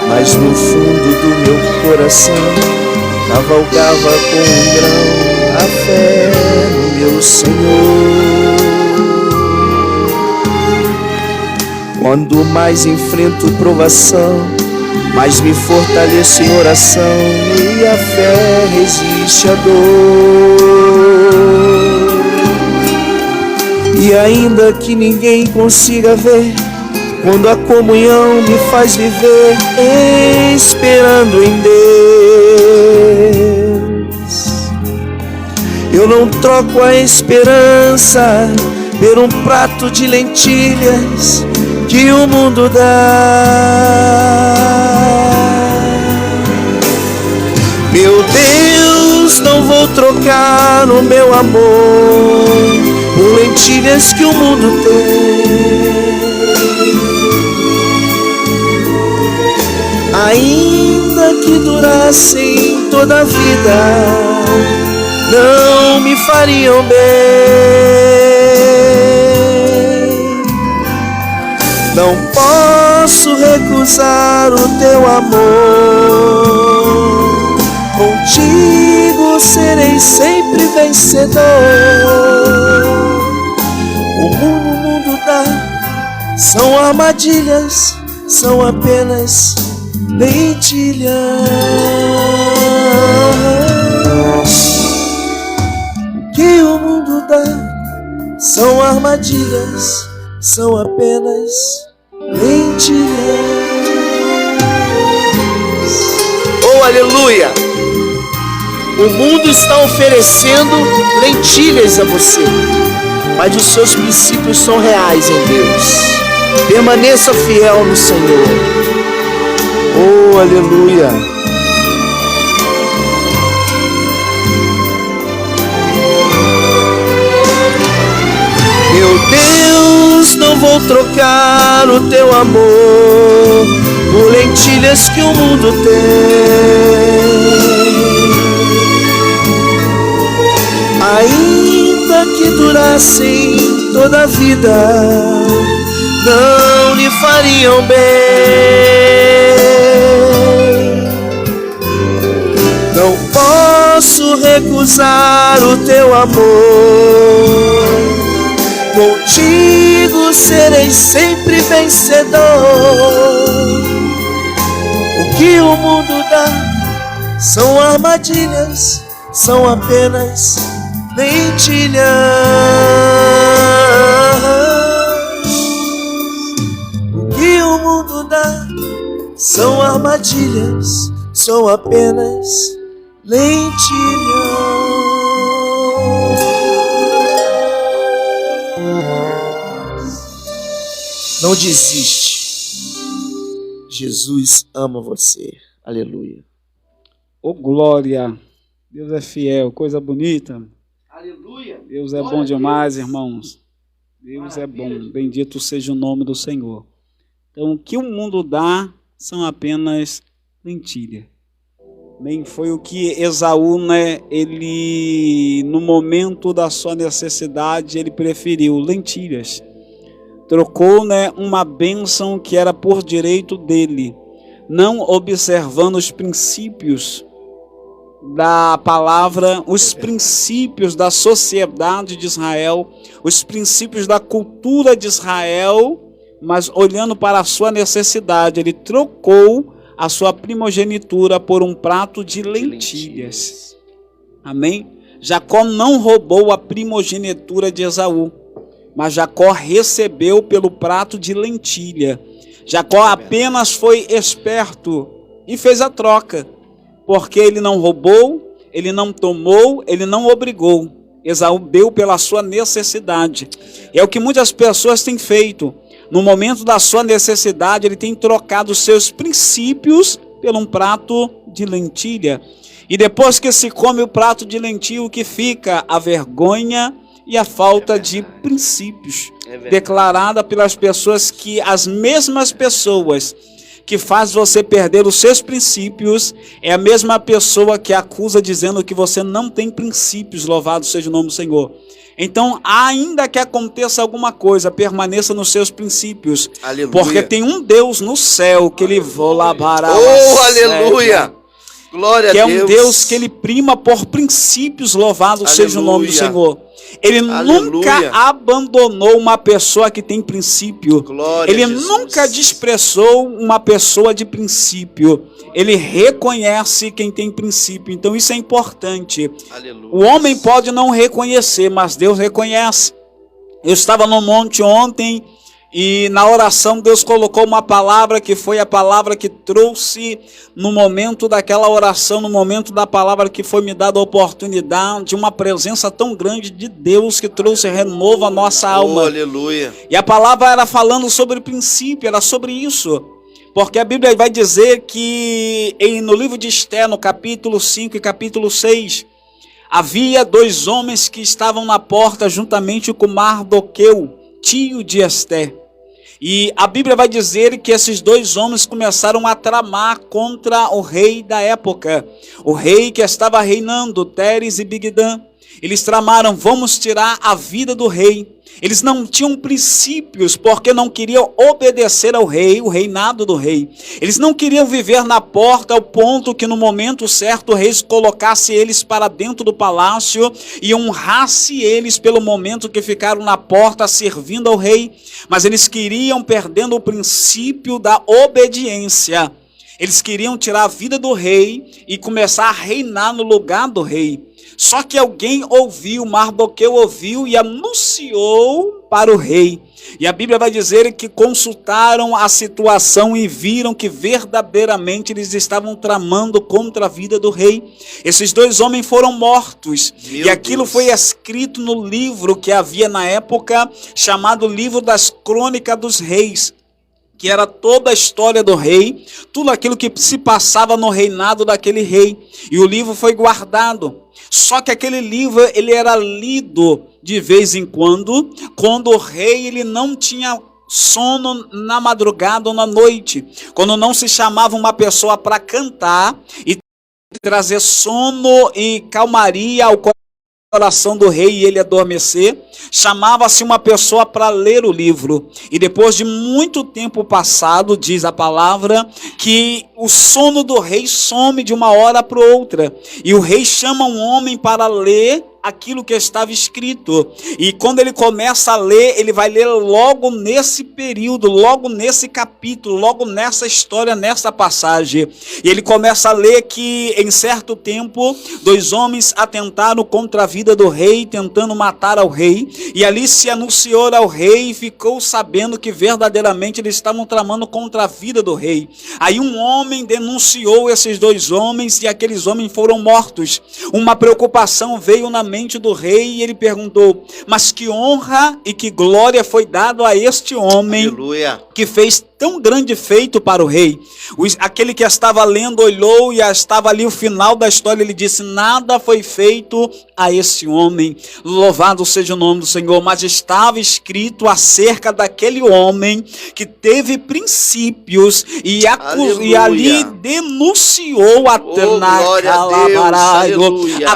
S3: mas no fundo do meu coração cavalgava com um grão a fé no meu Senhor. Quando mais enfrento provação, mais me fortaleço em oração e a fé resiste à dor. E ainda que ninguém consiga ver, quando a comunhão me faz viver esperando em Deus, eu não troco a esperança por um prato de lentilhas que o mundo dá. Meu Deus, não vou trocar o meu amor por lentilhas que o mundo tem. Ainda que durassem toda a vida, não me fariam bem. Não posso recusar o teu amor, contigo serei sempre vencedor. O mundo dá
S10: são armadilhas, são apenas lentilhas. O que o mundo dá são armadilhas, são apenas lentilhas.
S3: Oh, aleluia! O mundo está oferecendo lentilhas a você, mas os seus princípios são reais em Deus. Permaneça fiel no Senhor. Oh, aleluia!
S10: Meu Deus, não vou trocar o teu amor por lentilhas que o mundo tem. Ainda que durassem toda a vida, não lhe fariam bem. Não posso recusar o teu amor, contigo serei sempre vencedor. O que o mundo dá são armadilhas, são apenas lentilhas. O que o mundo dá são armadilhas, são apenas lentilhas.
S3: Não desiste. Jesus ama você. Aleluia.
S5: Oh, glória. Deus é fiel, coisa bonita.
S3: Aleluia.
S5: Deus é bom demais, irmãos. Deus é bom. Bendito seja o nome do Senhor. Então, o que o mundo dá são apenas lentilha. Bem, foi o que Esaú, ele, no momento da sua necessidade, ele preferiu lentilhas. Trocou, uma bênção que era por direito dele, não observando os princípios da palavra, os princípios da sociedade de Israel, os princípios da cultura de Israel, mas olhando para a sua necessidade, ele trocou a sua primogenitura por um prato de lentilhas. Amém? Jacó não roubou a primogenitura de Esaú, mas Jacó recebeu pelo prato de lentilha. Jacó apenas foi esperto e fez a troca, porque ele não roubou, ele não tomou, ele não obrigou. Esaú deu pela sua necessidade. É o que muitas pessoas têm feito. No momento da sua necessidade, ele tem trocado os seus princípios por um prato de lentilha. E depois que se come o prato de lentilha, o que fica? A vergonha e a falta de princípios. Declarada pelas pessoas que, as mesmas pessoas que faz você perder os seus princípios, é a mesma pessoa que acusa dizendo que você não tem princípios. Louvado seja o nome do Senhor. Então, ainda que aconteça alguma coisa, permaneça nos seus princípios. Aleluia. Porque tem um Deus no céu que ele volabará.
S3: Oh, aleluia! Glória a Deus.
S5: Que é um Deus que ele prima por princípios. Louvado seja o nome do Senhor. Ele nunca abandonou uma pessoa que tem princípio. Glória ele nunca desprezou uma pessoa de princípio. Ele reconhece quem tem princípio. Então isso é importante. Aleluia. O homem pode não reconhecer, mas Deus reconhece. Eu estava no monte ontem e na oração Deus colocou uma palavra que foi a palavra que trouxe no momento daquela oração, no momento da palavra que foi me dada a oportunidade, uma presença tão grande de Deus que trouxe renovo à nossa alma.
S3: Aleluia.
S5: E a palavra era falando sobre princípio, era sobre isso. Porque a Bíblia vai dizer que no livro de Esther, no capítulo 5 e capítulo 6, havia 2 homens que estavam na porta juntamente com Mardoqueu, tio de Esther. E a Bíblia vai dizer que esses 2 homens começaram a tramar contra o rei da época, o rei que estava reinando, Teres e Bigdã. Eles tramaram, vamos tirar a vida do rei. Eles não tinham princípios, porque não queriam obedecer ao rei, o reinado do rei. Eles não queriam viver na porta ao ponto que no momento certo o rei colocasse eles para dentro do palácio e honrasse eles pelo momento que ficaram na porta servindo ao rei. Mas eles queriam, perdendo o princípio da obediência, eles queriam tirar a vida do rei e começar a reinar no lugar do rei. Só que alguém ouviu, Mardoqueu ouviu e anunciou para o rei. E a Bíblia vai dizer que consultaram a situação e viram que verdadeiramente eles estavam tramando contra a vida do rei. Esses 2 homens foram mortos. E aquilo foi escrito no livro que havia na época, chamado Livro das Crônicas dos Reis, que era toda a história do rei, tudo aquilo que se passava no reinado daquele rei. E o livro foi guardado. Só que aquele livro, ele era lido de vez em quando o rei ele não tinha sono na madrugada ou na noite. Quando não se chamava uma pessoa para cantar e trazer sono e calmaria ao coração do rei e ele adormecer, chamava-se uma pessoa para ler o livro. E depois de muito tempo passado, diz a palavra, que o sono do rei some de uma hora para outra. E o rei chama um homem para ler aquilo que estava escrito. E quando ele começa a ler, ele vai ler logo nesse período, logo nesse capítulo, logo nessa história, nessa passagem. E ele começa a ler que em certo tempo 2 homens atentaram contra a vida do rei, tentando matar ao rei. E ali se anunciou ao rei e ficou sabendo que verdadeiramente eles estavam tramando contra a vida do rei. Aí um homem denunciou esses 2 homens e aqueles homens foram mortos. Uma preocupação veio na mente do rei e ele perguntou: mas que honra e que glória foi dado a este homem, aleluia, que fez tão grande feito para o rei? Aquele que estava lendo olhou e estava ali o final da história. Ele disse: nada foi feito a esse homem, louvado seja o nome do Senhor. Mas estava escrito acerca daquele homem que teve princípios e ali denunciou a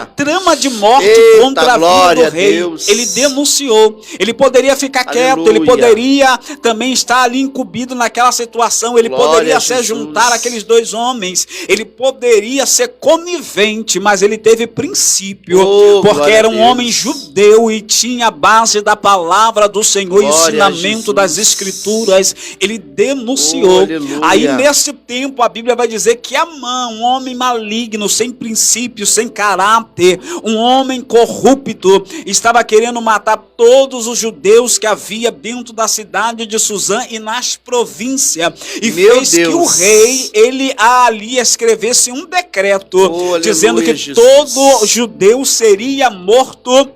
S5: trama de morte contra a vida do rei. Ele denunciou. Ele poderia ficar quieto, ele poderia também estar ali incumbido naquela situação, ele poderia se juntar àqueles 2 homens, ele poderia ser conivente, mas ele teve princípio, porque era um homem judeu e tinha a base da palavra do Senhor, ensinamento das escrituras. Ele denunciou. Aí nesse tempo a Bíblia vai dizer que Amã, um homem maligno, sem princípio, sem caráter, um homem corrupto, estava querendo matar todos os judeus que havia dentro da cidade de Suzã e nas províncias, e fez que o rei, ele ali escrevesse um decreto, dizendo que todo judeu seria morto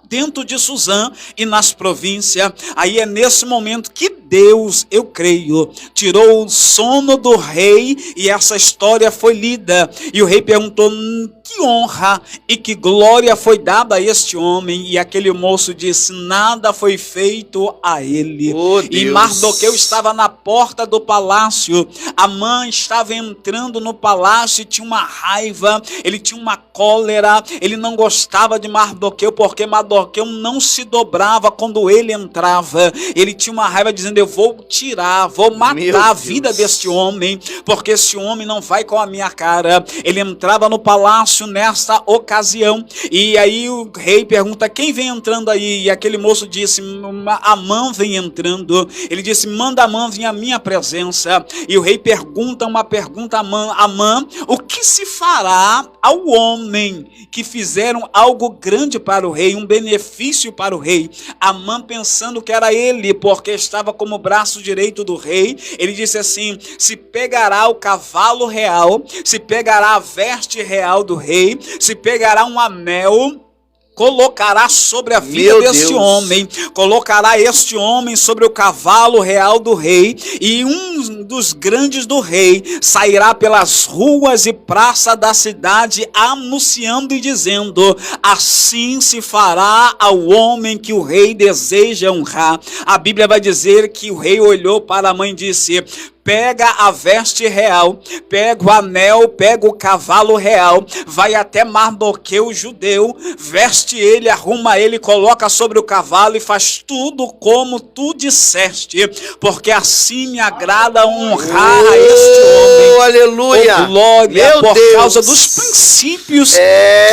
S5: dentro de Suzã e nas províncias. Aí é nesse momento que Deus, eu creio, tirou o sono do rei e essa história foi lida. E o rei perguntou: que honra e que glória foi dada a este homem? E aquele moço disse: nada foi feito a ele. E Mardoqueu estava na porta do palácio. Amã estava entrando no palácio e tinha uma raiva, ele tinha uma cólera, ele não gostava de Mardoqueu, porque Mardoqueu não se dobrava quando ele entrava. Ele tinha uma raiva, dizendo: eu vou tirar, vou matar a vida deste homem, porque esse homem não vai com a minha cara. Ele entrava no palácio nesta ocasião, e aí o rei pergunta: quem vem entrando aí? E aquele moço disse: Amã vem entrando. Ele disse: manda Amã vir à minha presença. E o rei pergunta uma pergunta a Amã: o que se fará ao homem que fizeram algo grande para o rei, um benefício para o rei? Amã, pensando que era ele, porque estava como braço direito do rei, ele disse assim: se pegará o cavalo real, se pegará a veste real do rei, se pegará um anel, colocará sobre a vida deste homem, colocará este homem sobre o cavalo real do rei, e um dos grandes do rei sairá pelas ruas e praças da cidade anunciando e dizendo: assim se fará ao homem que o rei deseja honrar. A Bíblia vai dizer que o rei olhou para a mãe e disse: pega a veste real, pega o anel, pega o cavalo real, vai até Mardoqueu judeu, veste ele, arruma ele, coloca sobre o cavalo e faz tudo como tu disseste, porque assim me agrada honrar a este homem.
S10: Aleluia!
S5: Oh, glória,
S10: meu
S5: por
S10: Deus,
S5: causa dos princípios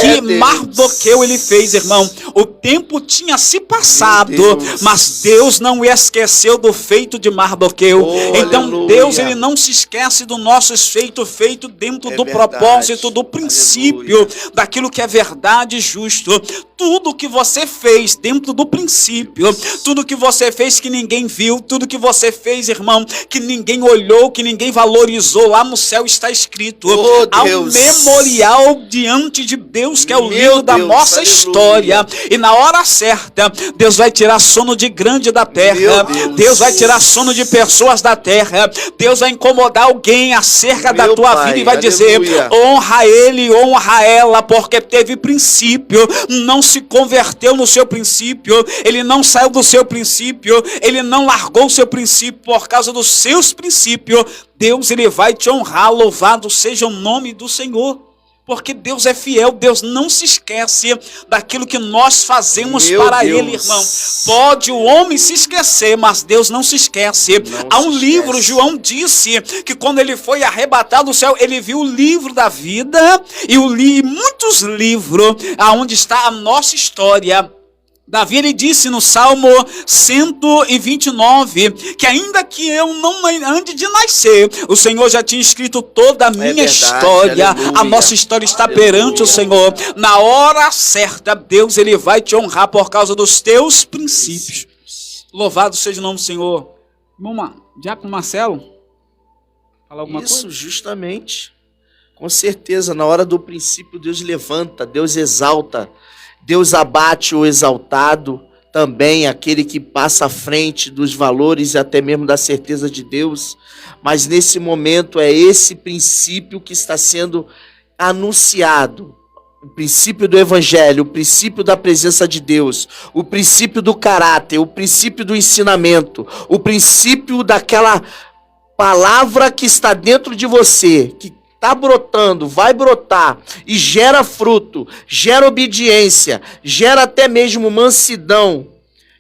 S5: que
S10: Deus.
S5: Mardoqueu ele fez, irmão. O tempo tinha se passado, mas Deus não esqueceu do feito de Mardoqueu. Então
S10: aleluia.
S5: Deus ele não se esquece do nosso feito dentro do
S10: verdade.
S5: propósito, do princípio,
S10: Aleluia.
S5: daquilo que é verdade e justo. Tudo que você fez dentro do princípio, tudo que você fez que ninguém viu, tudo que você fez, irmão, que ninguém olhou, que ninguém valorizou, lá no céu está escrito. Há um memorial diante de Deus, que é o livro da nossa história. E na hora certa, Deus vai tirar sono de grande da terra. Deus vai tirar sono de pessoas da terra. Deus vai incomodar alguém acerca da tua vida e vai dizer: honra ele, honra ela, porque teve princípio, não se converteu no seu princípio, ele não saiu do seu princípio, ele não largou o seu princípio por causa dos seus princípios. Deus ele vai te honrar, louvado seja o nome do Senhor. Porque Deus é fiel, Deus não se esquece daquilo que nós fazemos para Ele, irmão. Pode o homem se esquecer, mas Deus não se esquece. Há um livro, João disse que quando ele foi arrebatado do céu, ele viu o livro da vida e muitos livros aonde está a nossa história. Davi ele disse no Salmo 129 que ainda que eu não ande de nascer, o Senhor já tinha escrito toda a minha história. Aleluia. A nossa história está perante o Senhor. Na hora certa, Deus ele vai te honrar por causa dos teus princípios. Louvado seja o nome do Senhor. Irmão, Diácono Marcelo, fala alguma coisa?
S3: Isso, justamente. Com certeza, na hora do princípio, Deus levanta, Deus exalta. Deus abate o exaltado, também aquele que passa à frente dos valores e até mesmo da certeza de Deus. Mas nesse momento é esse princípio que está sendo anunciado. O princípio do evangelho, o princípio da presença de Deus, o princípio do caráter, o princípio do ensinamento, o princípio daquela palavra que está dentro de você, que está brotando, vai brotar e gera fruto, gera obediência, gera até mesmo mansidão.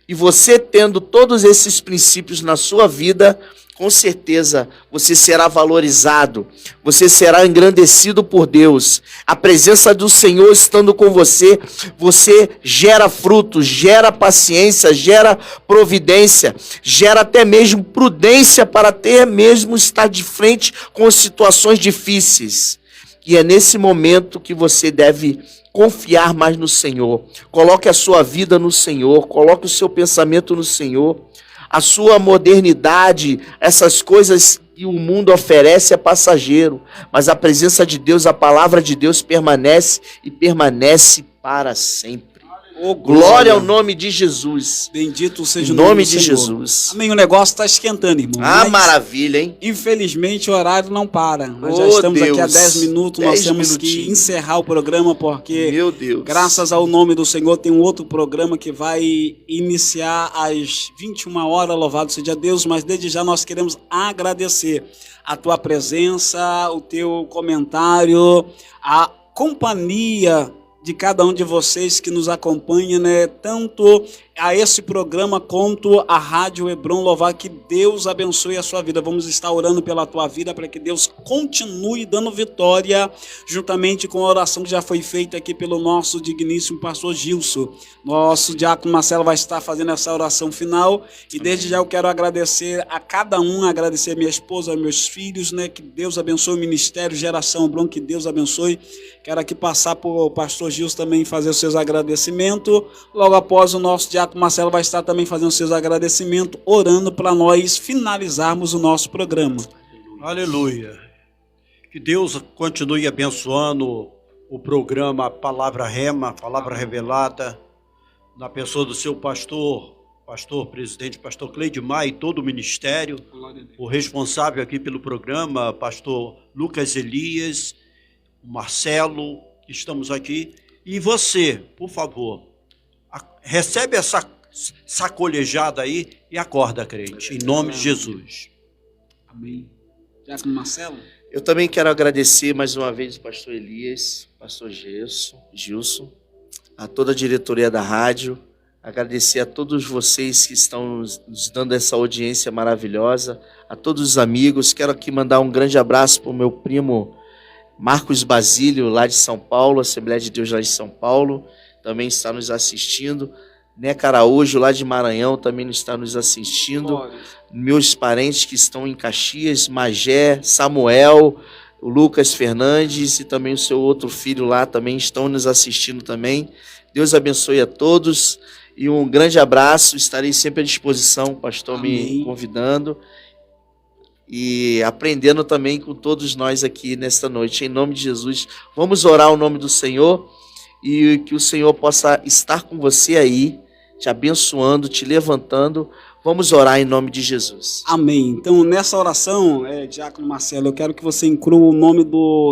S3: E você tendo todos esses princípios na sua vida, com certeza você será valorizado, você será engrandecido por Deus. A presença do Senhor estando com você, você gera fruto, gera paciência, gera providência, gera até mesmo prudência para até mesmo estar de frente com situações difíceis. E é nesse momento que você deve confiar mais no Senhor. Coloque a sua vida no Senhor, coloque o seu pensamento no Senhor. A sua modernidade, essas coisas que o mundo oferece é passageiro, mas a presença de Deus, a palavra de Deus permanece e permanece para sempre.
S5: Oh,
S3: glória ao nome de Jesus.
S5: Bendito seja
S3: o
S5: nome
S3: de Jesus.
S5: Amém. O negócio está esquentando, irmão.
S3: Maravilha, hein?
S5: Infelizmente o horário não para. Nós já estamos aqui há 10 minutos. Nós temos que encerrar o programa porque,
S3: meu Deus,
S5: graças ao nome do Senhor, tem um outro programa que vai iniciar às 21 horas. Louvado seja Deus. Mas desde já nós queremos agradecer a tua presença, o teu comentário, a companhia de cada um de vocês que nos acompanha, né? Tanto a esse programa quanto a Rádio Hebron. Louvar, que Deus abençoe a sua vida. Vamos estar orando pela tua vida para que Deus continue dando vitória, juntamente com a oração que já foi feita aqui pelo nosso digníssimo pastor Gilson. Nosso diácono Marcelo vai estar fazendo essa oração final e desde já eu quero agradecer a cada um, agradecer a minha esposa, meus filhos, né? Que Deus abençoe o ministério Geração Hebron, que Deus abençoe. Quero aqui passar para o pastor Gilson também fazer os seus agradecimentos. Logo após, o nosso diácono Marcelo vai estar também fazendo os seus agradecimentos, orando para nós finalizarmos o nosso programa.
S2: Aleluia. Que Deus continue abençoando o programa Palavra Rema, Palavra Revelada, na pessoa do seu pastor presidente, pastor Cleidmar e todo o ministério, o responsável aqui pelo programa, pastor Lucas Elias, o Marcelo, que estamos aqui. E você, por favor, recebe essa sacolejada aí e acorda, crente, em nome de Jesus.
S5: Amém. Diácono Marcelo.
S3: Eu também quero agradecer mais uma vez o pastor Elias, pastor Gilson, a toda a diretoria da rádio, agradecer a todos vocês que estão nos dando essa audiência maravilhosa, a todos os amigos. Quero aqui mandar um grande abraço para o meu primo Marcos Basílio, lá de São Paulo, Assembleia de Deus lá de São Paulo, também está nos assistindo. Neca Araújo, lá de Maranhão, também está nos assistindo. Meus parentes que estão em Caxias, Magé, Samuel, o Lucas Fernandes e também o seu outro filho lá também estão nos assistindo também. Deus abençoe a todos e um grande abraço. Estarei sempre à disposição, o pastor me convidando e aprendendo também com todos nós aqui nesta noite. Em nome de Jesus, vamos orar ao nome do Senhor e que o Senhor possa estar com você aí, te abençoando, te levantando. Vamos orar em nome de Jesus.
S5: Amém. Então, nessa oração, Diácono Marcelo, eu quero que você inclua o nome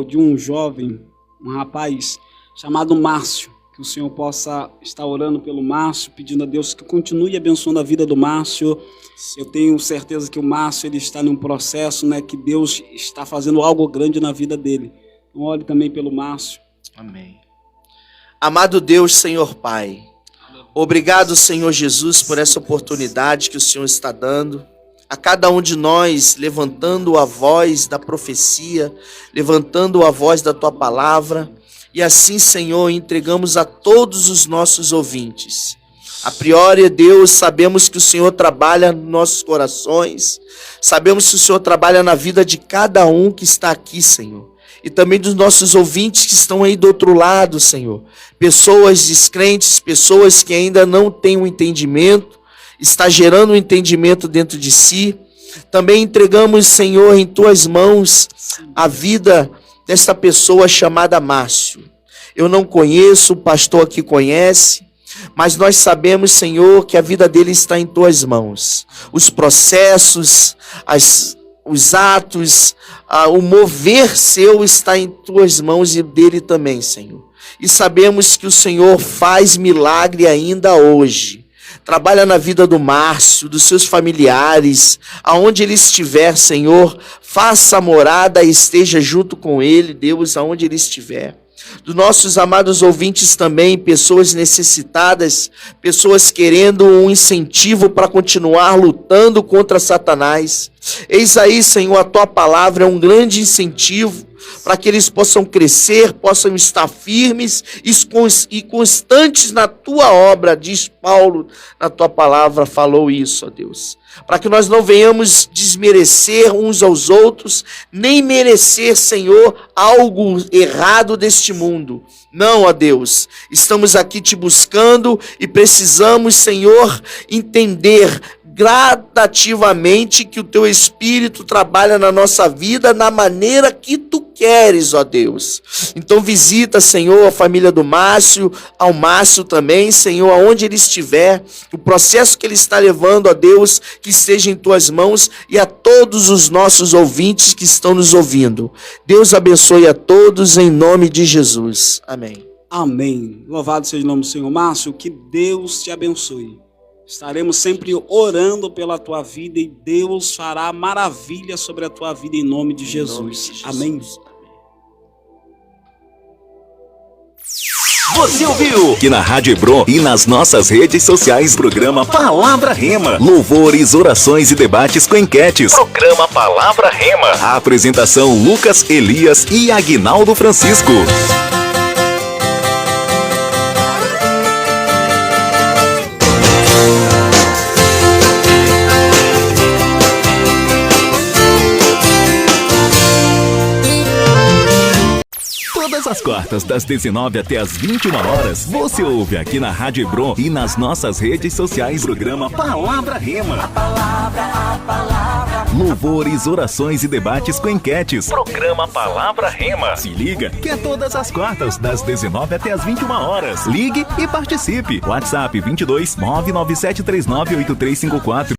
S5: de um jovem, um rapaz chamado Márcio. Que o Senhor possa estar orando pelo Márcio, pedindo a Deus que continue abençoando a vida do Márcio. Eu tenho certeza que o Márcio ele está num processo, né, que Deus está fazendo algo grande na vida dele. Então, ore também pelo Márcio.
S3: Amém. Amado Deus, Senhor Pai, obrigado, Senhor Jesus, por essa oportunidade que o Senhor está dando a cada um de nós, levantando a voz da profecia, levantando a voz da Tua palavra. E assim, Senhor, entregamos a todos os nossos ouvintes. A priori, Deus, sabemos que o Senhor trabalha nos nossos corações, sabemos que o Senhor trabalha na vida de cada um que está aqui, Senhor. E também dos nossos ouvintes que estão aí do outro lado, Senhor. Pessoas descrentes, pessoas que ainda não têm um entendimento, está gerando um entendimento dentro de si. Também entregamos, Senhor, em Tuas mãos a vida desta pessoa chamada Márcio. Eu não conheço, o pastor aqui conhece, mas nós sabemos, Senhor, que a vida dele está em Tuas mãos. Os processos, os atos, o mover seu está em Tuas mãos e dele também, Senhor. E sabemos que o Senhor faz milagre ainda hoje. Trabalha na vida do Márcio, dos seus familiares, aonde ele estiver, Senhor, faça morada e esteja junto com ele, Deus, aonde ele estiver. Dos nossos amados ouvintes também, pessoas necessitadas, pessoas querendo um incentivo para continuar lutando contra Satanás. Eis aí, Senhor, a Tua palavra é um grande incentivo para que eles possam crescer, possam estar firmes e constantes na Tua obra, diz Paulo, na Tua palavra falou isso, ó Deus. Para que nós não venhamos desmerecer uns aos outros, nem merecer, Senhor, algo errado deste mundo. Não, ó Deus, estamos aqui Te buscando e precisamos, Senhor, entender gradativamente que o Teu Espírito trabalha na nossa vida na maneira que Tu queres, ó Deus. Então visita, Senhor, a família do Márcio, ao Márcio também, Senhor, aonde ele estiver, o processo que ele está levando, ó Deus, que esteja em Tuas mãos, e a todos os nossos ouvintes que estão nos ouvindo. Deus abençoe a todos em nome de Jesus. Amém.
S5: Amém. Louvado seja o nome do Senhor. Márcio, que Deus te abençoe. Estaremos sempre orando pela tua vida e Deus fará maravilha sobre a tua vida em nome de Jesus. Amém.
S1: Você ouviu aqui na Rádio Hebron e nas nossas redes sociais, programa Palavra Rema. Louvores, orações e debates com enquetes. Programa Palavra Rema. A apresentação Lucas, Elias e Aguinaldo Francisco. Todas as quartas, das 19 até as 21 horas, você ouve aqui na Rádio Hebron e nas nossas redes sociais, programa Palavra Rema. A palavra. Louvores, orações e debates com enquetes. Programa Palavra Rema. Se liga, que é todas as quartas, das 19 até as 21 horas. Ligue e participe. WhatsApp 22 997398354.